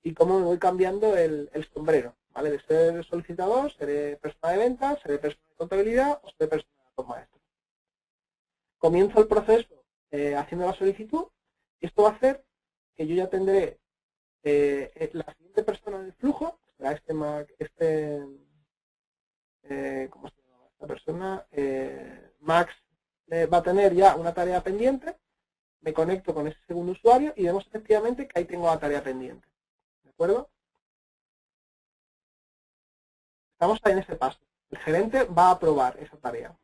y cómo me voy cambiando el sombrero, ¿vale? De ser solicitador, seré persona de ventas, seré persona de contabilidad o seré persona de datos maestros. Comienzo el proceso haciendo la solicitud y esto va a hacer que yo ya tendré la siguiente persona en el flujo, será ¿cómo se llama esta persona? Max va a tener ya una tarea pendiente, me conecto con ese segundo usuario y vemos efectivamente que ahí tengo la tarea pendiente. ¿De acuerdo? Estamos ahí en ese paso. El gerente va a aprobar esa tarea.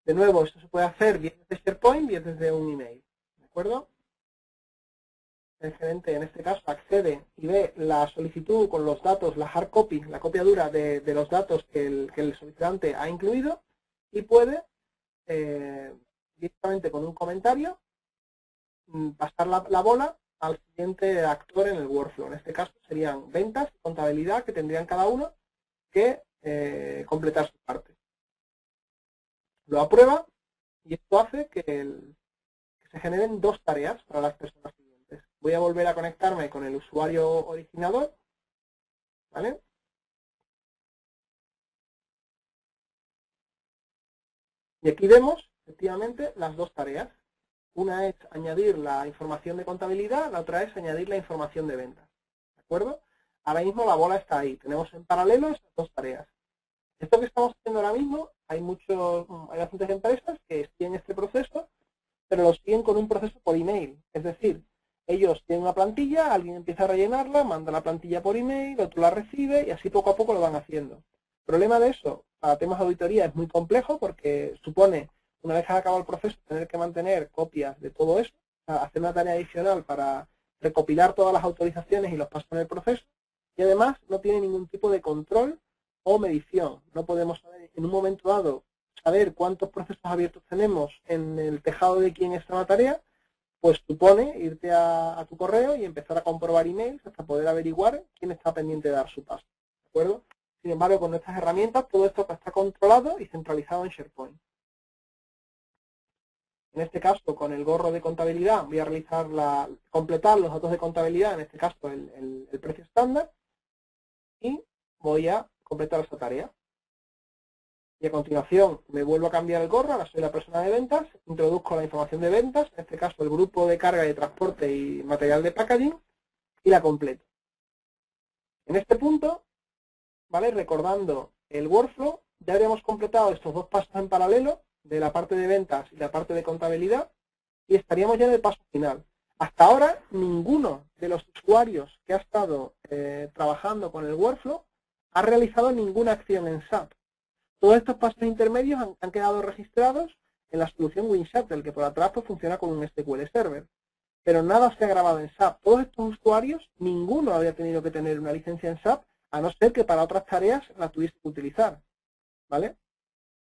De nuevo, esto se puede hacer bien desde SharePoint, bien desde un email. ¿De acuerdo? El gerente, en este caso, accede y ve la solicitud con los datos, la hard copy, la copia dura de los datos que el solicitante ha incluido y puede directamente con un comentario pasar la bola al siguiente actor en el workflow. En este caso serían ventas y contabilidad que tendrían cada uno que completar su parte. Lo aprueba y esto hace que se generen dos tareas para las personas siguientes. Voy a volver a conectarme con el usuario originador, ¿vale? Y aquí vemos, efectivamente, las dos tareas. Una es añadir la información de contabilidad, la otra es añadir la información de ventas. ¿De acuerdo? Ahora mismo la bola está ahí. Tenemos en paralelo estas dos tareas. Esto que estamos haciendo ahora mismo, hay bastantes empresas que siguen este proceso, pero lo siguen con un proceso por email. Es decir, ellos tienen una plantilla, alguien empieza a rellenarla, manda la plantilla por email, otro la recibe y así poco a poco lo van haciendo. El problema de eso, para temas de auditoría, es muy complejo porque supone, una vez que ha acabado el proceso, tener que mantener copias de todo eso, hacer una tarea adicional para recopilar todas las autorizaciones y los pasos en el proceso, y además no tiene ningún tipo de control o medición. No podemos saber en un momento dado saber cuántos procesos abiertos tenemos en el tejado de quién está la tarea, pues supone irte a tu correo y empezar a comprobar emails hasta poder averiguar quién está pendiente de dar su paso. ¿De acuerdo? Sin embargo, con nuestras herramientas todo esto está controlado y centralizado en SharePoint. En este caso, con el gorro de contabilidad, voy a completar los datos de contabilidad, en este caso el precio estándar, y voy a completar esta tarea. Y a continuación me vuelvo a cambiar el gorro, ahora soy la persona de ventas, introduzco la información de ventas, en este caso el grupo de carga y transporte y material de packaging, y la completo. En este punto, ¿vale? Recordando el workflow, ya habríamos completado estos dos pasos en paralelo, de la parte de ventas y la parte de contabilidad, y estaríamos ya en el paso final. Hasta ahora, ninguno de los usuarios que ha estado trabajando con el workflow ha realizado ninguna acción en SAP. Todos estos pasos intermedios han quedado registrados en la solución WinShuttle, que por atrás pues, funciona con un SQL Server. Pero nada se ha grabado en SAP. Todos estos usuarios, ninguno había tenido que tener una licencia en SAP, a no ser que para otras tareas la tuviese que utilizar. ¿Vale?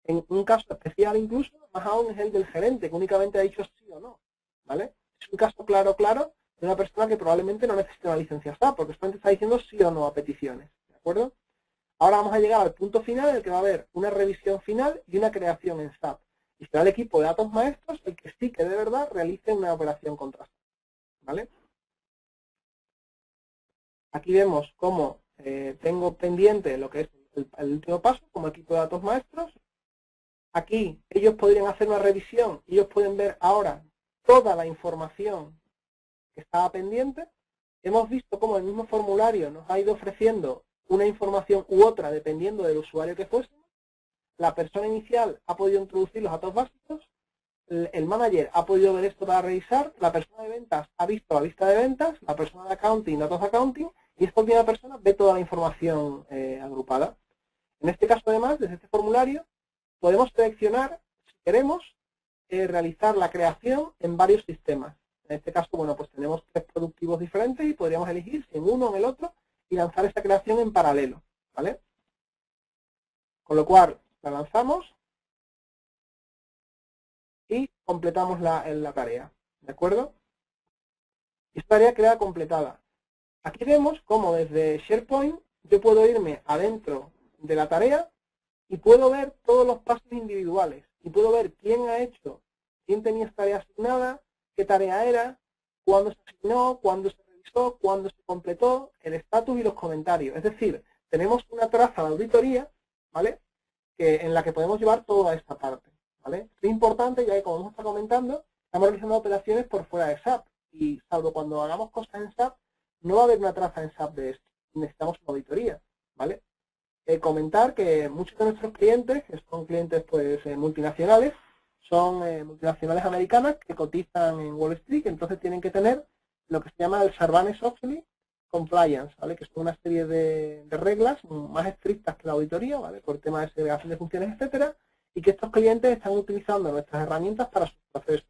En un caso especial incluso, más aún es el del gerente, que únicamente ha dicho sí o no. ¿Vale? Es un caso claro de una persona que probablemente no necesite una licencia SAP, porque solamente está diciendo sí o no a peticiones. ¿De acuerdo? Ahora vamos a llegar al punto final en el que va a haber una revisión final y una creación en SAP. Y será el equipo de datos maestros el que sí que de verdad realice una operación contra SAP. ¿Vale? Aquí vemos cómo tengo pendiente lo que es el último paso como equipo de datos maestros. Aquí ellos podrían hacer una revisión y ellos pueden ver ahora toda la información que estaba pendiente. Hemos visto cómo el mismo formulario nos ha ido ofreciendo una información u otra dependiendo del usuario que fuese. La persona inicial ha podido introducir los datos básicos, el manager ha podido ver esto para revisar, la persona de ventas ha visto la lista de ventas, la persona de accounting, datos de accounting, y esta última persona ve toda la información agrupada. En este caso, además, desde este formulario, podemos seleccionar, si queremos, realizar la creación en varios sistemas. En este caso, bueno, pues tenemos 3 productivos diferentes y podríamos elegir si en uno o en el otro y lanzar esta creación en paralelo, ¿vale? Con lo cual, la lanzamos y completamos la tarea, ¿de acuerdo? Esta tarea queda completada. Aquí vemos cómo desde SharePoint yo puedo irme adentro de la tarea y puedo ver todos los pasos individuales y puedo ver quién ha hecho, quién tenía esta tarea asignada, qué tarea era, cuándo se asignó, cuándo se revisó, cuándo se completó, el estatus y los comentarios. Es decir, tenemos una traza de auditoría, ¿vale? En la que podemos llevar toda esta parte, ¿vale? Es importante ya que, como hemos estado comentando, estamos realizando operaciones por fuera de SAP y salvo cuando hagamos cosas en SAP, no va a haber una traza en SAP de esto. Necesitamos una auditoría, ¿vale? Comentar que muchos de nuestros clientes, que son clientes pues multinacionales, son multinacionales americanas que cotizan en Wall Street, entonces tienen que tener lo que se llama el Sarbanes-Oxley Compliance, ¿vale? Que son una serie de reglas más estrictas que la auditoría, ¿vale? Por tema de segregación de funciones, etcétera, y que estos clientes están utilizando nuestras herramientas para sus procesos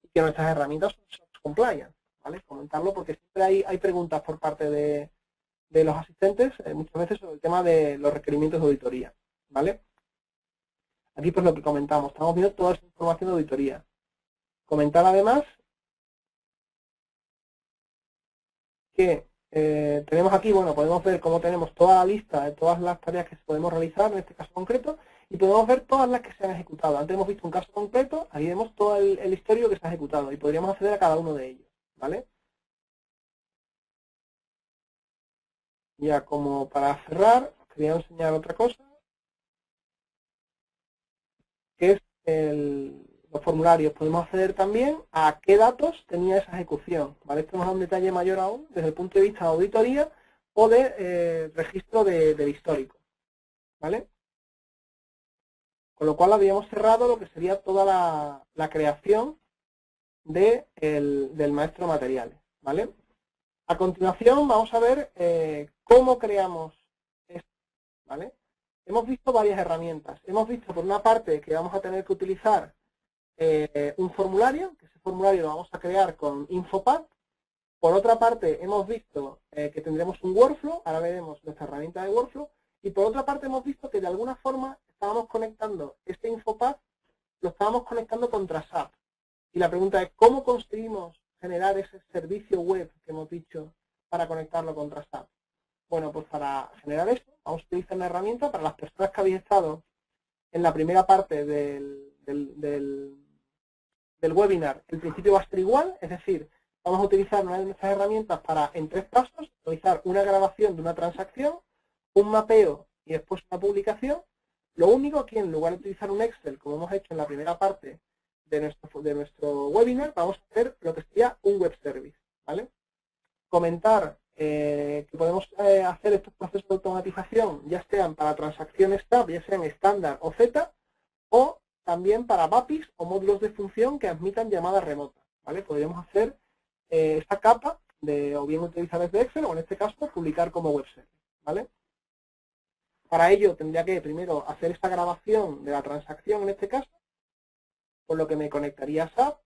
y que nuestras herramientas son SOX Compliance, ¿vale? Comentarlo porque siempre hay preguntas por parte de los asistentes, muchas veces sobre el tema de los requerimientos de auditoría, ¿vale? Aquí pues lo que comentamos, estamos viendo toda esa información de auditoría. Comentar además que tenemos aquí, bueno, podemos ver cómo tenemos toda la lista de todas las tareas que podemos realizar en este caso concreto y podemos ver todas las que se han ejecutado. Antes hemos visto un caso concreto, ahí vemos todo el histórico que se ha ejecutado y podríamos acceder a cada uno de ellos, ¿vale? Ya como para cerrar, os quería enseñar otra cosa, que es los formularios. Podemos acceder también a qué datos tenía esa ejecución, ¿vale? Esto nos da un detalle mayor aún desde el punto de vista de auditoría o de registro del histórico, ¿vale? Con lo cual habíamos cerrado lo que sería toda la creación del maestro materiales, ¿vale? A continuación vamos a ver cómo creamos esto, ¿vale? Hemos visto varias herramientas. Hemos visto por una parte que vamos a tener que utilizar un formulario, que ese formulario lo vamos a crear con Infopad. Por otra parte hemos visto que tendremos un workflow, ahora veremos nuestra herramienta de workflow. Y por otra parte hemos visto que de alguna forma estábamos conectando este Infopad, lo estábamos conectando contra SAP. Y la pregunta es, ¿cómo conseguimos generar ese servicio web que hemos dicho para conectarlo contra SAP? Bueno, pues para generar esto vamos a utilizar una herramienta para las personas que habéis estado en la primera parte del webinar. El principio va a ser igual, es decir, vamos a utilizar una de nuestras herramientas para, en 3 pasos, realizar una grabación de una transacción, un mapeo y después una publicación. Lo único aquí, en lugar de utilizar un Excel, como hemos hecho en la primera parte de nuestro webinar, vamos a hacer lo que sería un web service, ¿vale? Comentar que podemos hacer estos procesos de automatización, ya sean para transacciones SAP, ya sean estándar o Z, o también para BAPIs o módulos de función que admitan llamadas remotas, ¿vale? Podríamos hacer esta capa de o bien utilizar desde Excel o en este caso publicar como web service, ¿vale? Para ello tendría que primero hacer esta grabación de la transacción en este caso, por lo que me conectaría a SAP,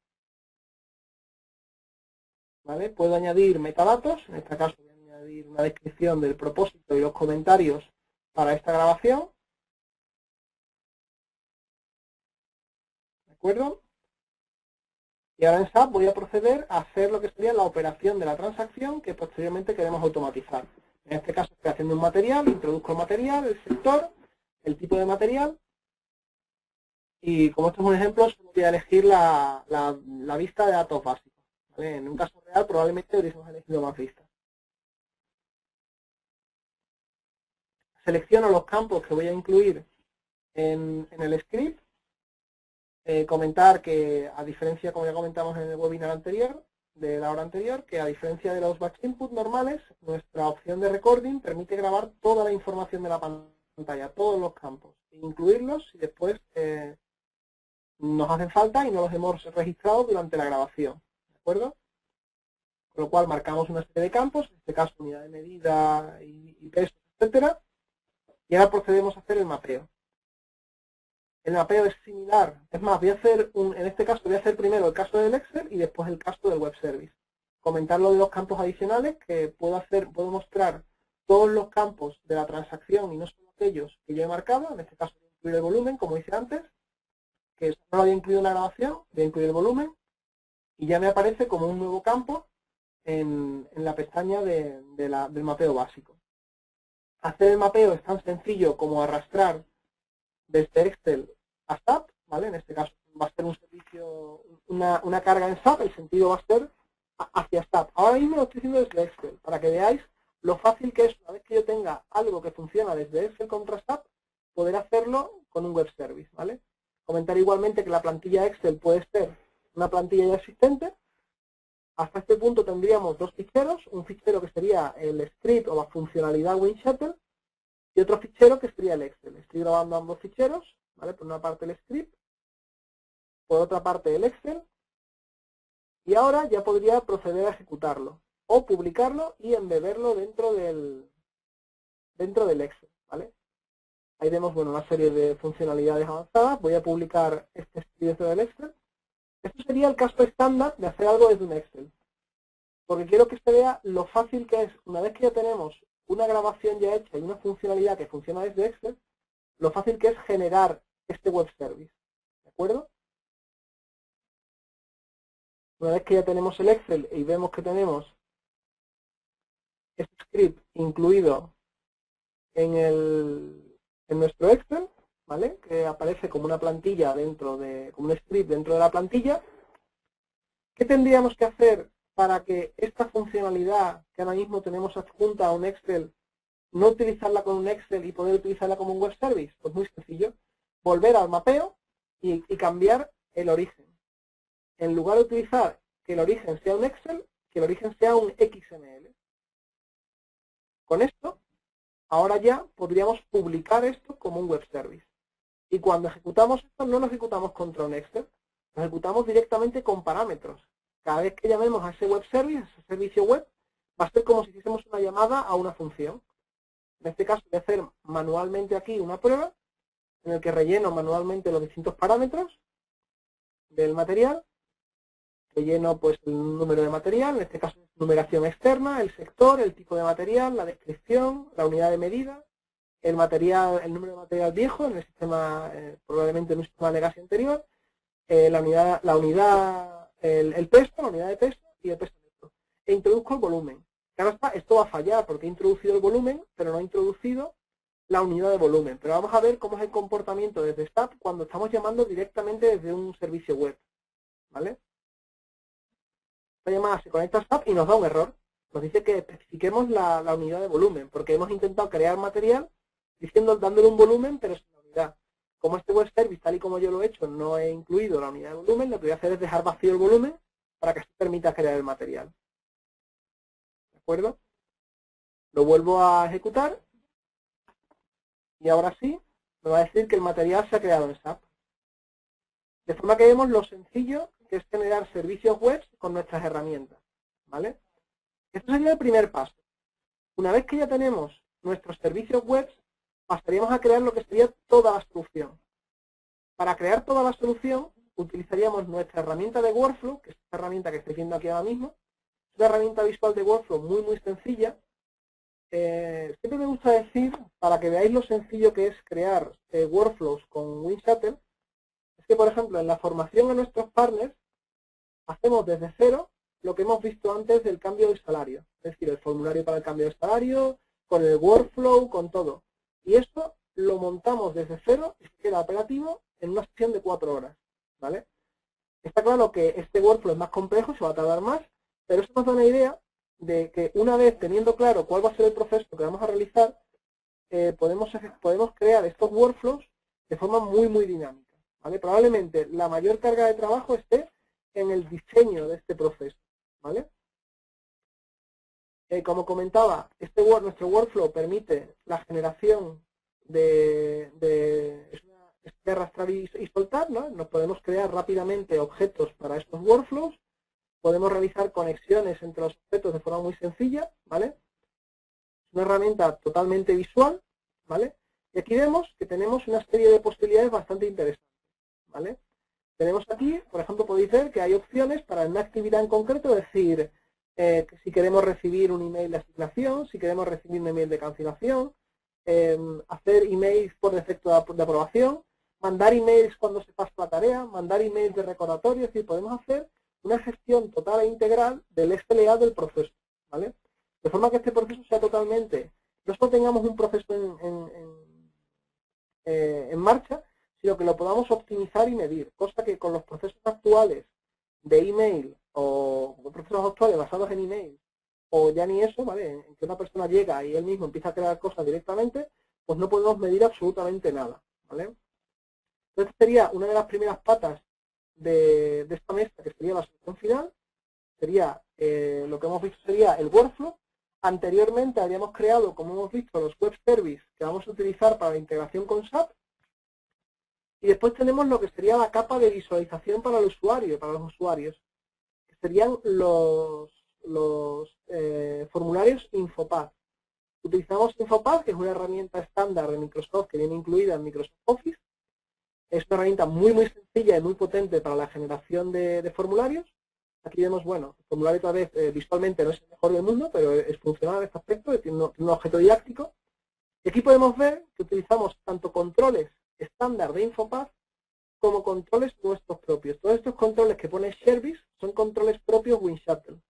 ¿vale? Puedo añadir metadatos, en este caso voy a añadir una descripción del propósito y los comentarios para esta grabación, ¿de acuerdo? Y ahora en SAP voy a proceder a hacer lo que sería la operación de la transacción que posteriormente queremos automatizar. En este caso estoy haciendo un material, introduzco el material, el sector, el tipo de material, y como esto es un ejemplo, solo voy a elegir la vista de datos básicos, ¿vale? En un caso real probablemente hubiésemos elegido más vistas. Selecciono los campos que voy a incluir en el script. Comentar que, a diferencia, como ya comentamos en el webinar anterior, de la hora anterior, que a diferencia de los batch input normales, nuestra opción de recording permite grabar toda la información de la pantalla, todos los campos, e incluirlos si después nos hacen falta y no los hemos registrado durante la grabación, ¿de acuerdo? Con lo cual marcamos una serie de campos, en este caso unidad de medida y peso, etcétera, y ahora procedemos a hacer el mapeo. El mapeo es similar, es más, voy a hacer en este caso voy a hacer primero el caso del Excel y después el caso del web service. Comentar lo de los campos adicionales, que puedo mostrar todos los campos de la transacción y no solo aquellos que yo he marcado, en este caso voy a incluir el volumen, como hice antes, que no lo había incluido en la grabación, voy a incluir el volumen y ya me aparece como un nuevo campo en la pestaña del mapeo básico. Hacer el mapeo es tan sencillo como arrastrar desde Excel a SAP, ¿vale? En este caso va a ser un servicio, una carga en SAP, el sentido va a ser hacia SAP. Ahora mismo lo estoy haciendo desde Excel, para que veáis lo fácil que es, una vez que yo tenga algo que funciona desde Excel contra SAP, poder hacerlo con un web service, ¿vale? Comentar igualmente que la plantilla Excel puede ser una plantilla ya existente. Hasta este punto tendríamos dos ficheros, un fichero que sería el script o la funcionalidad WinShuttle, y otro fichero que sería el Excel. Estoy grabando ambos ficheros, ¿vale? Por una parte el script, por otra parte el Excel, y ahora ya podría proceder a ejecutarlo, o publicarlo y embeberlo dentro del Excel, ¿vale? Ahí vemos, bueno, una serie de funcionalidades avanzadas. Voy a publicar este script dentro del Excel. Esto sería el caso estándar de hacer algo desde un Excel, porque quiero que se vea lo fácil que es, una vez que ya tenemos una grabación ya hecha y una funcionalidad que funciona desde Excel, lo fácil que es generar este web service, ¿de acuerdo? Una vez que ya tenemos el Excel y vemos que tenemos este script incluido en nuestro Excel, ¿vale? Que aparece como una plantilla como un script dentro de la plantilla, ¿qué tendríamos que hacer para que esta funcionalidad que ahora mismo tenemos adjunta a un Excel, no utilizarla con un Excel y poder utilizarla como un web service? Pues muy sencillo, volver al mapeo y cambiar el origen. En lugar de utilizar que el origen sea un Excel, que el origen sea un XML. Con esto, ahora ya podríamos publicar esto como un web service. Y cuando ejecutamos esto, no lo ejecutamos contra un Excel, lo ejecutamos directamente con parámetros. Cada vez que llamemos a ese web service, a ese servicio web, va a ser como si hiciésemos una llamada a una función. En este caso voy a hacer manualmente aquí una prueba en el que relleno manualmente los distintos parámetros del material. Relleno pues el número de material, en este caso numeración externa, el sector, el tipo de material, la descripción, la unidad de medida, el número de material viejo en el sistema, probablemente en un sistema legacy anterior, el peso, la unidad de peso y el peso neto. E introduzco el volumen. Claro está, esto va a fallar porque he introducido el volumen, pero no he introducido la unidad de volumen. Pero vamos a ver cómo es el comportamiento desde SAP cuando estamos llamando directamente desde un servicio web, ¿vale? Esta llamada se conecta a SAP y nos da un error. Nos dice que especifiquemos la unidad de volumen, porque hemos intentado crear material dándole un volumen, pero sin la unidad. Como este web service, tal y como yo lo he hecho, no he incluido la unidad de volumen, lo que voy a hacer es dejar vacío el volumen para que se permita crear el material. ¿De acuerdo? Lo vuelvo a ejecutar y ahora sí me va a decir que el material se ha creado en SAP. De forma que vemos lo sencillo que es generar servicios web con nuestras herramientas, ¿vale? Esto sería el primer paso. Una vez que ya tenemos nuestros servicios web, pasaríamos a crear lo que sería toda la solución. Para crear toda la solución, utilizaríamos nuestra herramienta de workflow, que es esta herramienta que estoy viendo aquí ahora mismo. Es una herramienta visual de workflow muy sencilla. Siempre me gusta decir, para que veáis lo sencillo que es crear workflows con WinShuttle, es que, por ejemplo, en la formación a nuestros partners, hacemos desde cero lo que hemos visto antes del cambio de salario. Es decir, el formulario para el cambio de salario, con el workflow, con todo. Y esto lo montamos desde cero y se queda operativo en una sesión de 4 horas. ¿Vale? Está claro que este workflow es más complejo, se va a tardar más, pero eso nos da una idea de que una vez teniendo claro cuál va a ser el proceso que vamos a realizar, podemos crear estos workflows de forma muy dinámica. ¿Vale? Probablemente la mayor carga de trabajo esté en el diseño de este proceso. ¿Vale? Como comentaba, nuestro workflow permite la generación de arrastrar y soltar, ¿no? Nos podemos crear rápidamente objetos para estos workflows, podemos realizar conexiones entre los objetos de forma muy sencilla, ¿vale? Es una herramienta totalmente visual, ¿vale? Y aquí vemos que tenemos una serie de posibilidades bastante interesantes, ¿vale? Tenemos aquí, por ejemplo, podéis ver que hay opciones para una actividad en concreto, es decir, que si queremos recibir un email de asignación, si queremos recibir un email de cancelación, hacer emails por defecto de aprobación, mandar emails cuando se pasa la tarea, mandar emails de recordatorio, es decir, podemos hacer una gestión total e integral del SLA del proceso, ¿vale? De forma que este proceso sea totalmente, no solo tengamos un proceso en marcha, sino que lo podamos optimizar y medir, cosa que con los procesos actuales de email o procesos actuales basados en email, o ya ni eso, ¿vale? En que una persona llega y él mismo empieza a crear cosas directamente, pues no podemos medir absolutamente nada, ¿vale? Entonces sería una de las primeras patas de esta mesa, que sería la solución final, sería, lo que hemos visto sería el workflow. Anteriormente habíamos creado, como hemos visto, los web services que vamos a utilizar para la integración con SAP. Y después tenemos lo que sería la capa de visualización para el usuario, para los usuarios, que serían los formularios Infopath. Utilizamos Infopath, que es una herramienta estándar de Microsoft que viene incluida en Microsoft Office. Es una herramienta muy sencilla y muy potente para la generación de formularios. Aquí vemos, bueno, el formulario otra vez visualmente no es el mejor del mundo, pero es funcional en este aspecto, tiene un objeto didáctico. Y aquí podemos ver que utilizamos tanto controles estándar de Infopath como controles nuestros propios. Todos estos controles que pone Service son controles propios WinShuttle.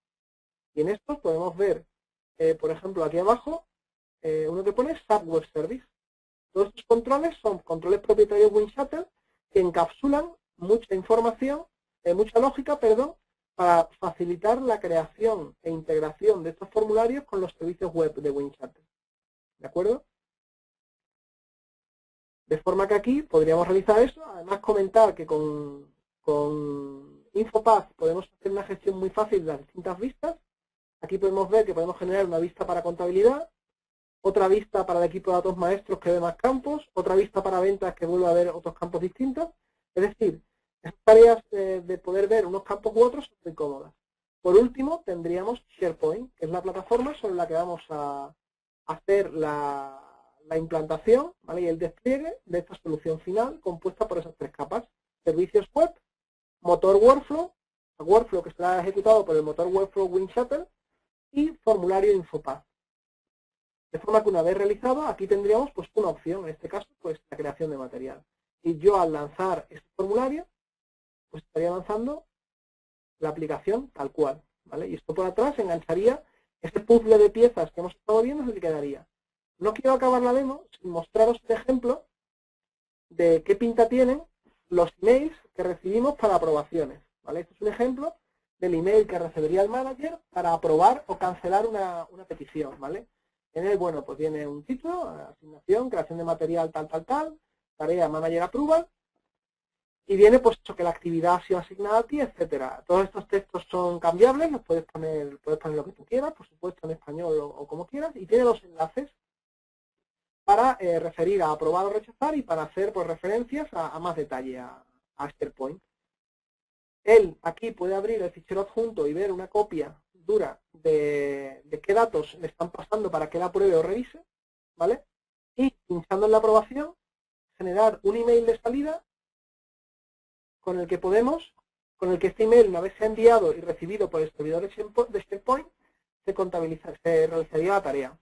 Y en estos podemos ver, por ejemplo, aquí abajo, uno que pone SAP Web Service. Todos estos controles son controles propietarios WinShuttle que encapsulan mucha información, mucha lógica, perdón, para facilitar la creación e integración de estos formularios con los servicios web de WinShuttle. ¿De acuerdo? De forma que aquí podríamos realizar eso, además comentar que con Infopath podemos hacer una gestión muy fácil de las distintas vistas. Aquí podemos ver que podemos generar una vista para contabilidad, otra vista para el equipo de datos maestros que ve más campos, otra vista para ventas que vuelve a ver otros campos distintos. Es decir, estas tareas de poder ver unos campos u otros son muy cómodas. Por último, tendríamos SharePoint, que es la plataforma sobre la que vamos a hacer la implantación, ¿vale? Y el despliegue de esta solución final compuesta por esas 3 capas: servicios web, motor workflow que será ejecutado por el motor workflow WinShuttle, y formulario Infopath. De forma que una vez realizado, aquí tendríamos pues una opción, en este caso pues la creación de material. Y yo al lanzar este formulario, pues estaría lanzando la aplicación tal cual, ¿vale? Y esto por atrás engancharía ese puzzle de piezas que hemos estado viendo, es el que quedaría. No quiero acabar la demo sin mostraros este ejemplo de qué pinta tienen los emails que recibimos para aprobaciones, ¿vale? Este es un ejemplo del email que recibiría el manager para aprobar o cancelar una petición, ¿vale? En él, bueno, pues viene un título, asignación, creación de material tal, tarea manager approval, y viene pues eso, que la actividad ha sido asignada a ti, etcétera. Todos estos textos son cambiables, los puedes poner lo que tú quieras, por supuesto en español o como quieras, y tiene los enlaces para referir a aprobar o rechazar y para hacer pues, referencias a más detalle a SharePoint. Él aquí puede abrir el fichero adjunto y ver una copia dura de qué datos le están pasando para que la apruebe o revise, ¿vale? Y pinchando en la aprobación, generar un email de salida con el que este email, una vez sea enviado y recibido por el servidor de SharePoint, se realizaría la tarea.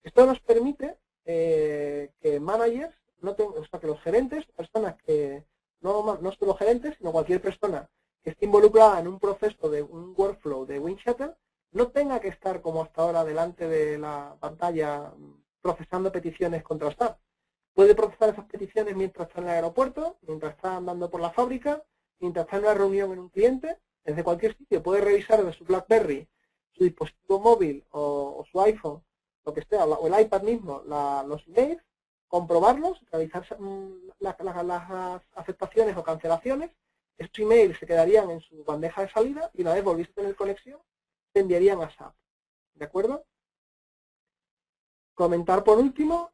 Esto nos permite que managers, o sea, que los gerentes, personas que no solo gerentes, sino cualquier persona que esté involucrada en un proceso de un workflow de WindShuttle, no tenga que estar como hasta ahora delante de la pantalla procesando peticiones contra SAP. Puede procesar esas peticiones mientras está en el aeropuerto, mientras está andando por la fábrica, mientras está en una reunión en un cliente, desde cualquier sitio. Puede revisar desde su BlackBerry, su dispositivo móvil o su iPhone, lo que sea, o el iPad mismo, los emails, comprobarlos, realizar las aceptaciones o cancelaciones. Estos emails se quedarían en su bandeja de salida y una vez volviese a tener conexión, se enviarían a SAP. ¿De acuerdo? Comentar por último,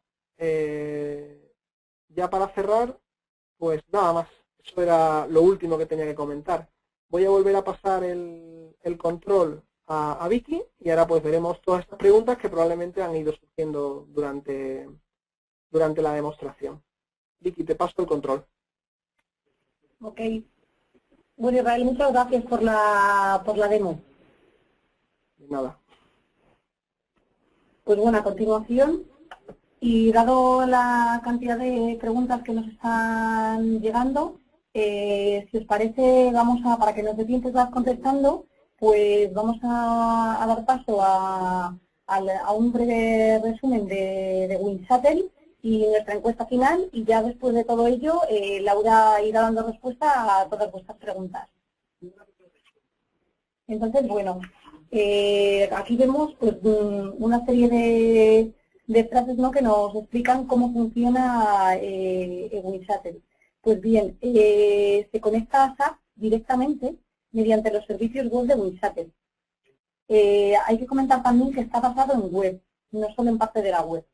ya para cerrar, pues nada más. Eso era lo último que tenía que comentar. Voy a volver a pasar el control a Vicky y ahora pues veremos todas estas preguntas que probablemente han ido surgiendo durante la demostración. Vicky, te paso el control. Ok. Bueno, Israel, muchas gracias por la demo. De nada. Pues bueno, a continuación, y dado la cantidad de preguntas que nos están llegando, si os parece, para que nos dé tiempo de estar contestando, pues vamos a dar paso a un breve resumen de WindShuttle y nuestra encuesta final, y ya después de todo ello, Laura irá dando respuesta a todas vuestras preguntas. Entonces, bueno, aquí vemos pues, una serie de frases, ¿no?, que nos explican cómo funciona WindShuttle. Pues bien, se conecta a SAP directamente mediante los servicios web de WindShuttle. Hay que comentar también que está basado en web, no solo en parte de la web.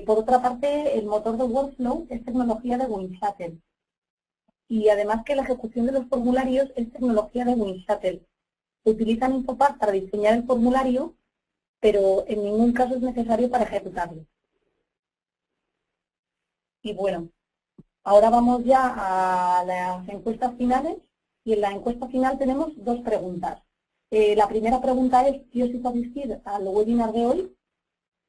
Por otra parte, el motor de workflow es tecnología de WindShuttle. Y además que la ejecución de los formularios es tecnología de WindShuttle. Se utilizan Infopad para diseñar el formulario, pero en ningún caso es necesario para ejecutarlo. Y bueno, ahora vamos ya a las encuestas finales, y en la encuesta final tenemos dos preguntas. La primera pregunta es, ¿qué os hizo asistir al webinar de hoy?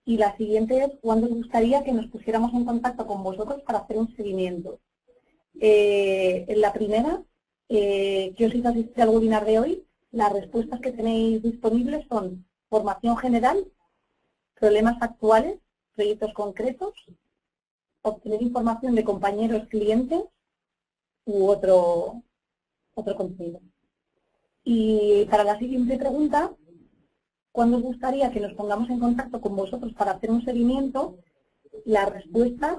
Y la siguiente es, ¿cuándo os gustaría que nos pusiéramos en contacto con vosotros para hacer un seguimiento? En la primera, ¿qué os hizo asistir al webinar de hoy? Las respuestas que tenéis disponibles son formación general, problemas actuales, proyectos concretos, obtener información de compañeros clientes u otro contenido. Y para la siguiente pregunta, ¿cuándo os gustaría que nos pongamos en contacto con vosotros para hacer un seguimiento? Las respuestas...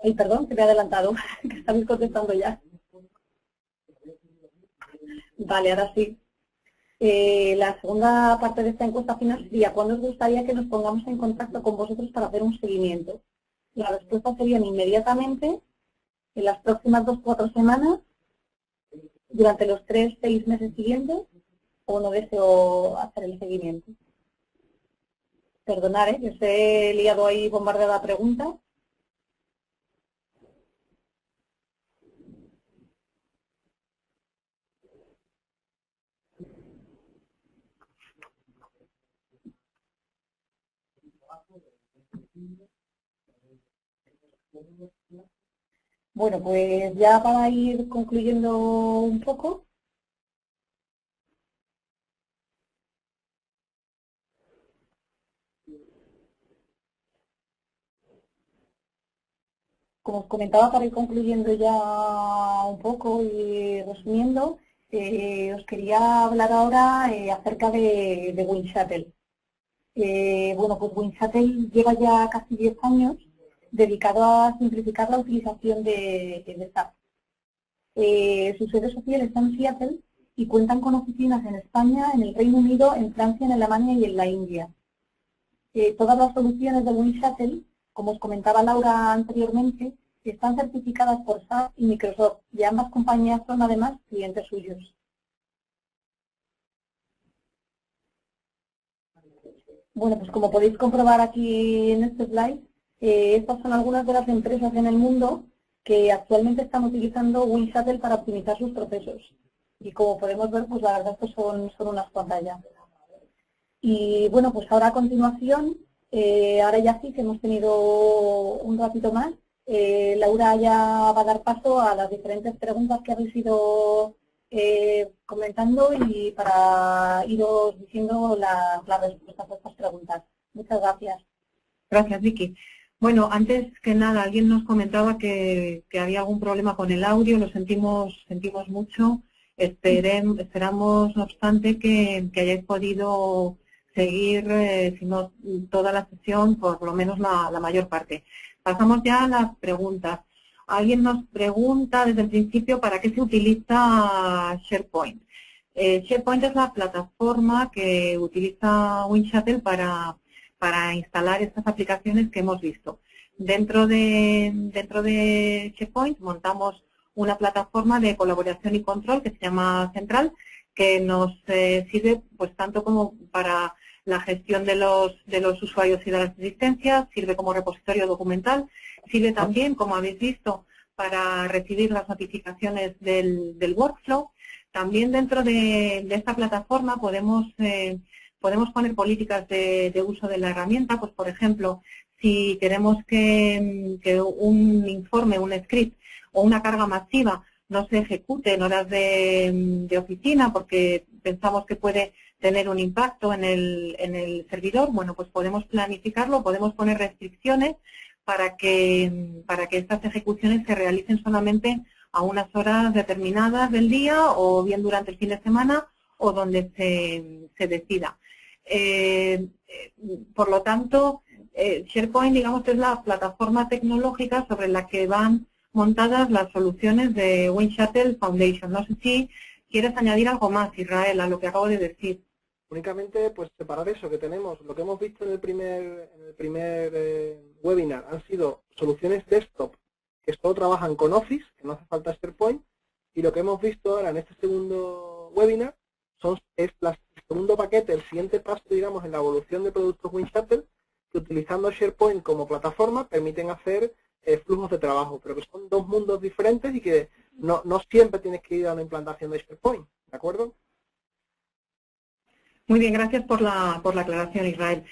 Ay, perdón, que me he adelantado, que estáis contestando ya. Vale, ahora sí. La segunda parte de esta encuesta final sería, ¿cuándo os gustaría que nos pongamos en contacto con vosotros para hacer un seguimiento? Las respuestas serían inmediatamente, en las próximas 2 o 4 semanas, durante los 3 o 6 meses siguientes, o no deseo hacer el seguimiento. Perdonad, que os he liado ahí bombardeada preguntas. Bueno, pues ya para ir concluyendo un poco, como os comentaba, para ir concluyendo ya un poco y resumiendo, os quería hablar ahora acerca de WindShuttle. Bueno, pues WindShuttle lleva ya casi 10 años dedicado a simplificar la utilización de SAP. Su sede social está en Seattle y cuentan con oficinas en España, en el Reino Unido, en Francia, en Alemania y en la India. Todas las soluciones de WindShuttle, como os comentaba Laura anteriormente, están certificadas por SAP y Microsoft, y ambas compañías son además clientes suyos. Bueno, pues como podéis comprobar aquí en este slide, estas son algunas de las empresas en el mundo que actualmente están utilizando WindShuttle para optimizar sus procesos. Y como podemos ver, pues la verdad que son unas cuantas ya. Y bueno, pues ahora a continuación, ahora ya sí que hemos tenido un ratito más, Laura ya va a dar paso a las diferentes preguntas que habéis ido comentando y para iros diciendo las respuestas a estas preguntas. Muchas gracias. Gracias, Vicky. Bueno, antes que nada, alguien nos comentaba que había algún problema con el audio, lo sentimos mucho. Esperamos, no obstante, que hayáis podido seguir, si no toda la sesión, por lo menos la mayor parte. Pasamos ya a las preguntas. Alguien nos pregunta desde el principio para qué se utiliza SharePoint. SharePoint es la plataforma que utiliza WindShuttle para instalar estas aplicaciones que hemos visto. Dentro de SharePoint montamos una plataforma de colaboración y control que se llama Central, que nos sirve pues tanto como para la gestión de los usuarios y de las licencias, sirve como repositorio documental, sirve también, como habéis visto, para recibir las notificaciones del workflow. También dentro de esta plataforma podemos poner políticas de uso de la herramienta, pues por ejemplo, si queremos que un informe, un script o una carga masiva no se ejecute en horas de oficina porque pensamos que puede tener un impacto en el servidor, bueno, pues podemos planificarlo, podemos poner restricciones para que estas ejecuciones se realicen solamente a unas horas determinadas del día o bien durante el fin de semana o donde se decida. Por lo tanto, SharePoint, digamos, es la plataforma tecnológica sobre la que van montadas las soluciones de WindShuttle Foundation. No sé si quieres añadir algo más, Israel, a lo que acabo de decir. Únicamente, pues separar eso que tenemos. Lo que hemos visto en el primer webinar han sido soluciones desktop que solo trabajan con Office, que no hace falta SharePoint, y lo que hemos visto ahora en este segundo webinar es el segundo paquete, el siguiente paso, digamos, en la evolución de productos WindShuttle, que utilizando SharePoint como plataforma permiten hacer flujos de trabajo, pero que son dos mundos diferentes y que no siempre tienes que ir a una implantación de SharePoint, ¿de acuerdo? Muy bien, gracias por la aclaración, Israel.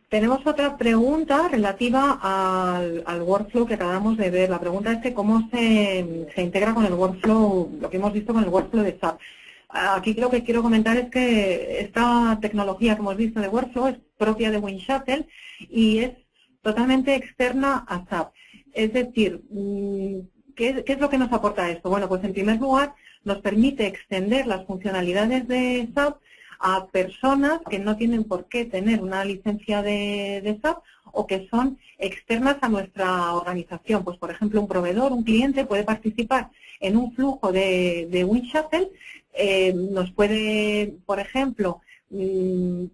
Tenemos otra pregunta relativa al workflow que acabamos de ver. La pregunta es que cómo se integra con el workflow, lo que hemos visto con el workflow de SAP. Aquí lo que quiero comentar es que esta tecnología que hemos visto de workflow es propia de WindShuttle y es totalmente externa a SAP. Es decir, ¿qué es lo que nos aporta esto? Bueno, pues en primer lugar nos permite extender las funcionalidades de SAP a personas que no tienen por qué tener una licencia de SAP o que son externas a nuestra organización. Pues, por ejemplo, un proveedor, un cliente puede participar en un flujo de WindShuttle, nos puede, por ejemplo,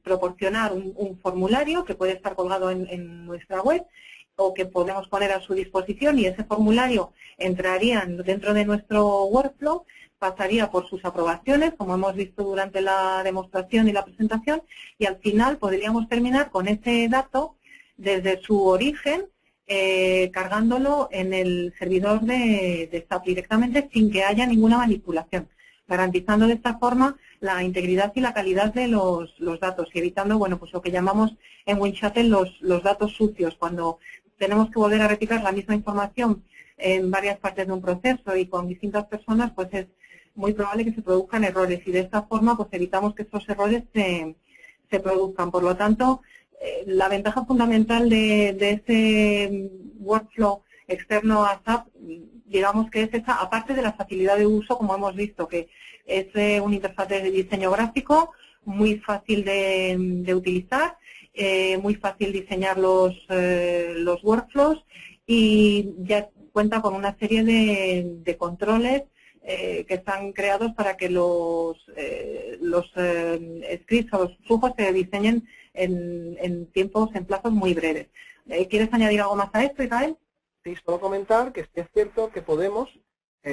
proporcionar un formulario que puede estar colgado en nuestra web o que podemos poner a su disposición y ese formulario entraría dentro de nuestro workflow, pasaría por sus aprobaciones, como hemos visto durante la demostración y la presentación, y al final podríamos terminar con ese dato desde su origen, cargándolo en el servidor de SAP directamente sin que haya ninguna manipulación, garantizando de esta forma la integridad y la calidad de los datos y evitando, bueno, pues lo que llamamos en WindShuttle los datos sucios, cuando tenemos que volver a replicar la misma información en varias partes de un proceso y con distintas personas, pues es muy probable que se produzcan errores y de esta forma pues evitamos que estos errores se produzcan. Por lo tanto, la ventaja fundamental de este workflow externo a SAP, digamos que es esa, aparte de la facilidad de uso, como hemos visto, que es una interfaz de diseño gráfico muy fácil de utilizar, muy fácil diseñar los workflows y ya cuenta con una serie de controles que están creados para que los scripts o los flujos se diseñen en plazos muy breves. ¿Quieres añadir algo más a esto, Israel? Sí, solo comentar que sí es cierto que podemos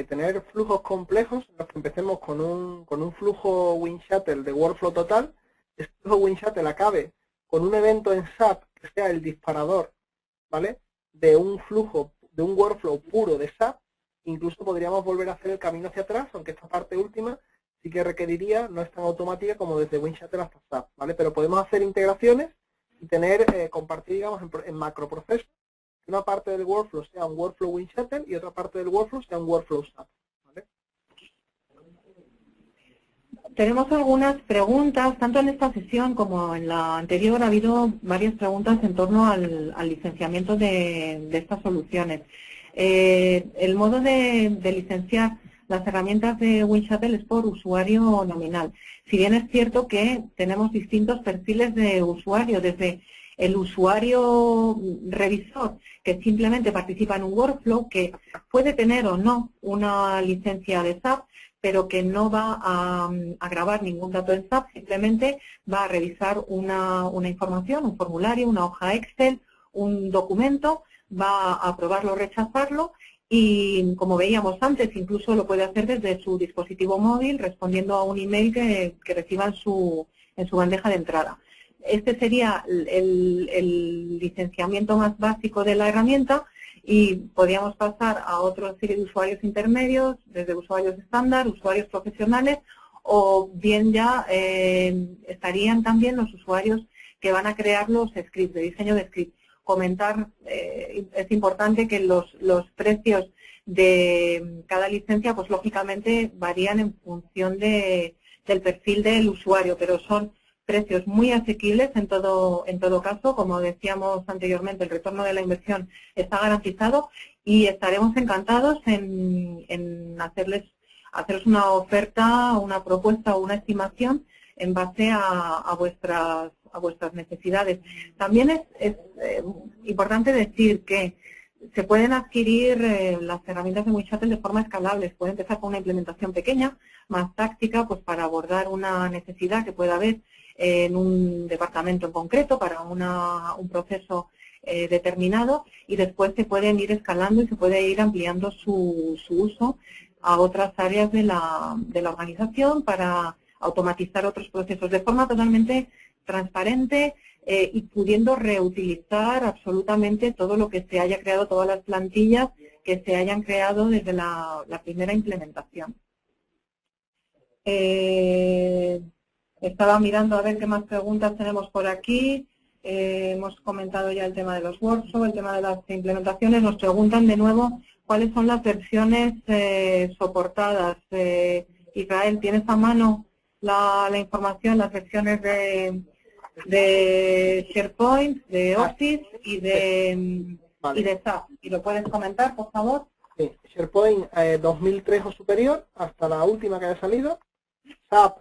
tener flujos complejos en los que empecemos con un flujo WinShuttle de workflow total. Este flujo WinShuttle acabe con un evento en SAP que sea el disparador, ¿vale?, de un flujo, de un workflow puro de SAP. Incluso podríamos volver a hacer el camino hacia atrás, aunque esta parte última sí que requeriría, no es tan automática como desde WinShuttle hasta SAP, ¿vale? Pero podemos hacer integraciones y tener, compartir, digamos, en macroprocesos, que una parte del workflow sea un workflow WinShuttle y otra parte del workflow sea un workflow SAP, ¿vale? Tenemos algunas preguntas, tanto en esta sesión como en la anterior ha habido varias preguntas en torno al licenciamiento de estas soluciones. El modo de licenciar las herramientas de WinShuttle es por usuario nominal. Si bien es cierto que tenemos distintos perfiles de usuario, desde el usuario revisor, que simplemente participa en un workflow, que puede tener o no una licencia de SAP, pero que no va a grabar ningún dato en SAP, simplemente va a revisar una información, un formulario, una hoja Excel, un documento, va a aprobarlo o rechazarlo y, como veíamos antes, incluso lo puede hacer desde su dispositivo móvil respondiendo a un email que reciba en su bandeja de entrada. Este sería el licenciamiento más básico de la herramienta y podríamos pasar a otra serie de usuarios intermedios, desde usuarios estándar, usuarios profesionales, o bien ya estarían también los usuarios que van a crear los scripts, de diseño de scripts. Comentar, es importante que los precios de cada licencia, pues lógicamente varían en función del perfil del usuario, pero son precios muy asequibles en todo caso. Como decíamos anteriormente, el retorno de la inversión está garantizado y estaremos encantados en haceros una oferta, una propuesta o una estimación en base a vuestras necesidades. También es importante decir que se pueden adquirir las herramientas de WinShuttle de forma escalable. Se puede empezar con una implementación pequeña, más táctica, pues para abordar una necesidad que pueda haber en un departamento en concreto para un proceso determinado, y después se pueden ir escalando y se puede ir ampliando su uso a otras áreas de la organización para automatizar otros procesos de forma totalmente transparente y pudiendo reutilizar absolutamente todo lo que se haya creado, todas las plantillas que se hayan creado desde la primera implementación. Estaba mirando a ver qué más preguntas tenemos por aquí. Hemos comentado ya el tema de los workshops, el tema de las implementaciones. Nos preguntan de nuevo cuáles son las versiones soportadas. Israel, ¿tienes a mano la información, las versiones de SharePoint, de Office y de SAP? ¿Y lo puedes comentar, por favor? Sí, SharePoint 2003 o superior, hasta la última que haya salido. SAP,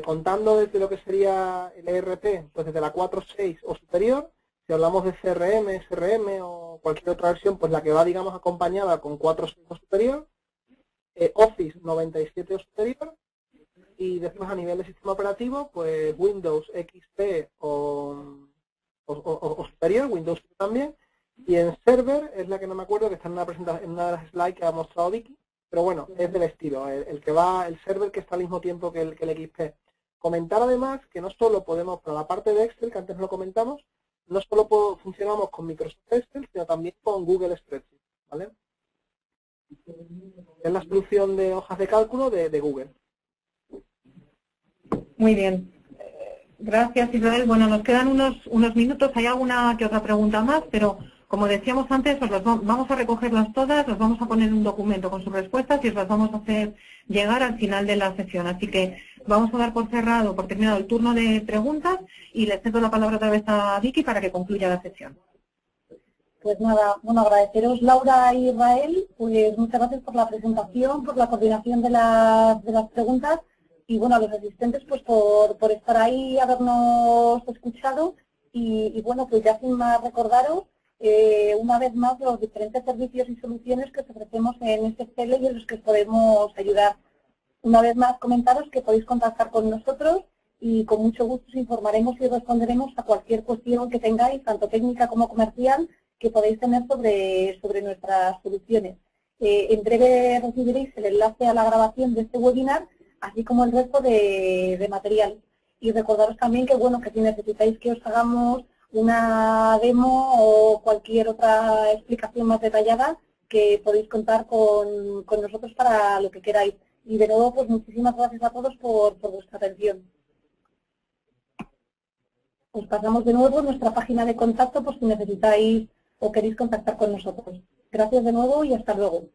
contando desde lo que sería el ERP, pues desde la 4.6 o superior. Si hablamos de CRM, SRM o cualquier otra versión, pues la que va, digamos, acompañada con 4.6 o superior. Office 97 o superior. Y después a nivel de sistema operativo, pues Windows XP o superior, Windows también. Y en server es la que no me acuerdo, que está en una presentación, en una de las slides que ha mostrado Vicky. Pero bueno, es del estilo, el server que está al mismo tiempo que el XP. Comentar además que no solo podemos, para la parte de Excel, que antes no lo comentamos, no solo funcionamos con Microsoft Excel, sino también con Google Spreadsheet, ¿vale? Es la solución de hojas de cálculo de Google. Muy bien. Gracias, Israel. Bueno, nos quedan unos minutos. Hay alguna que otra pregunta más, pero como decíamos antes, os vamos a recogerlas todas, os vamos a poner un documento con sus respuestas y os las vamos a hacer llegar al final de la sesión. Así que vamos a dar por terminado el turno de preguntas y le cedo la palabra otra vez a Vicky para que concluya la sesión. Pues nada, bueno, agradeceros, Laura y Israel, pues muchas gracias por la presentación, por la coordinación de las preguntas y bueno, a los asistentes pues por estar ahí, habernos escuchado y bueno, pues ya sin más recordaros una vez más los diferentes servicios y soluciones que os ofrecemos en SCL y en los que os podemos ayudar. Una vez más comentaros que podéis contactar con nosotros y con mucho gusto os informaremos y responderemos a cualquier cuestión que tengáis, tanto técnica como comercial, que podéis tener sobre nuestras soluciones. En breve recibiréis el enlace a la grabación de este webinar, así como el resto de material. Y recordaros también que, bueno, que si necesitáis que os hagamos una demo o cualquier otra explicación más detallada, que podéis contar con nosotros para lo que queráis. Y de nuevo, pues muchísimas gracias a todos por vuestra atención. Os pasamos de nuevo nuestra página de contacto por si necesitáis o queréis contactar con nosotros. Gracias de nuevo y hasta luego.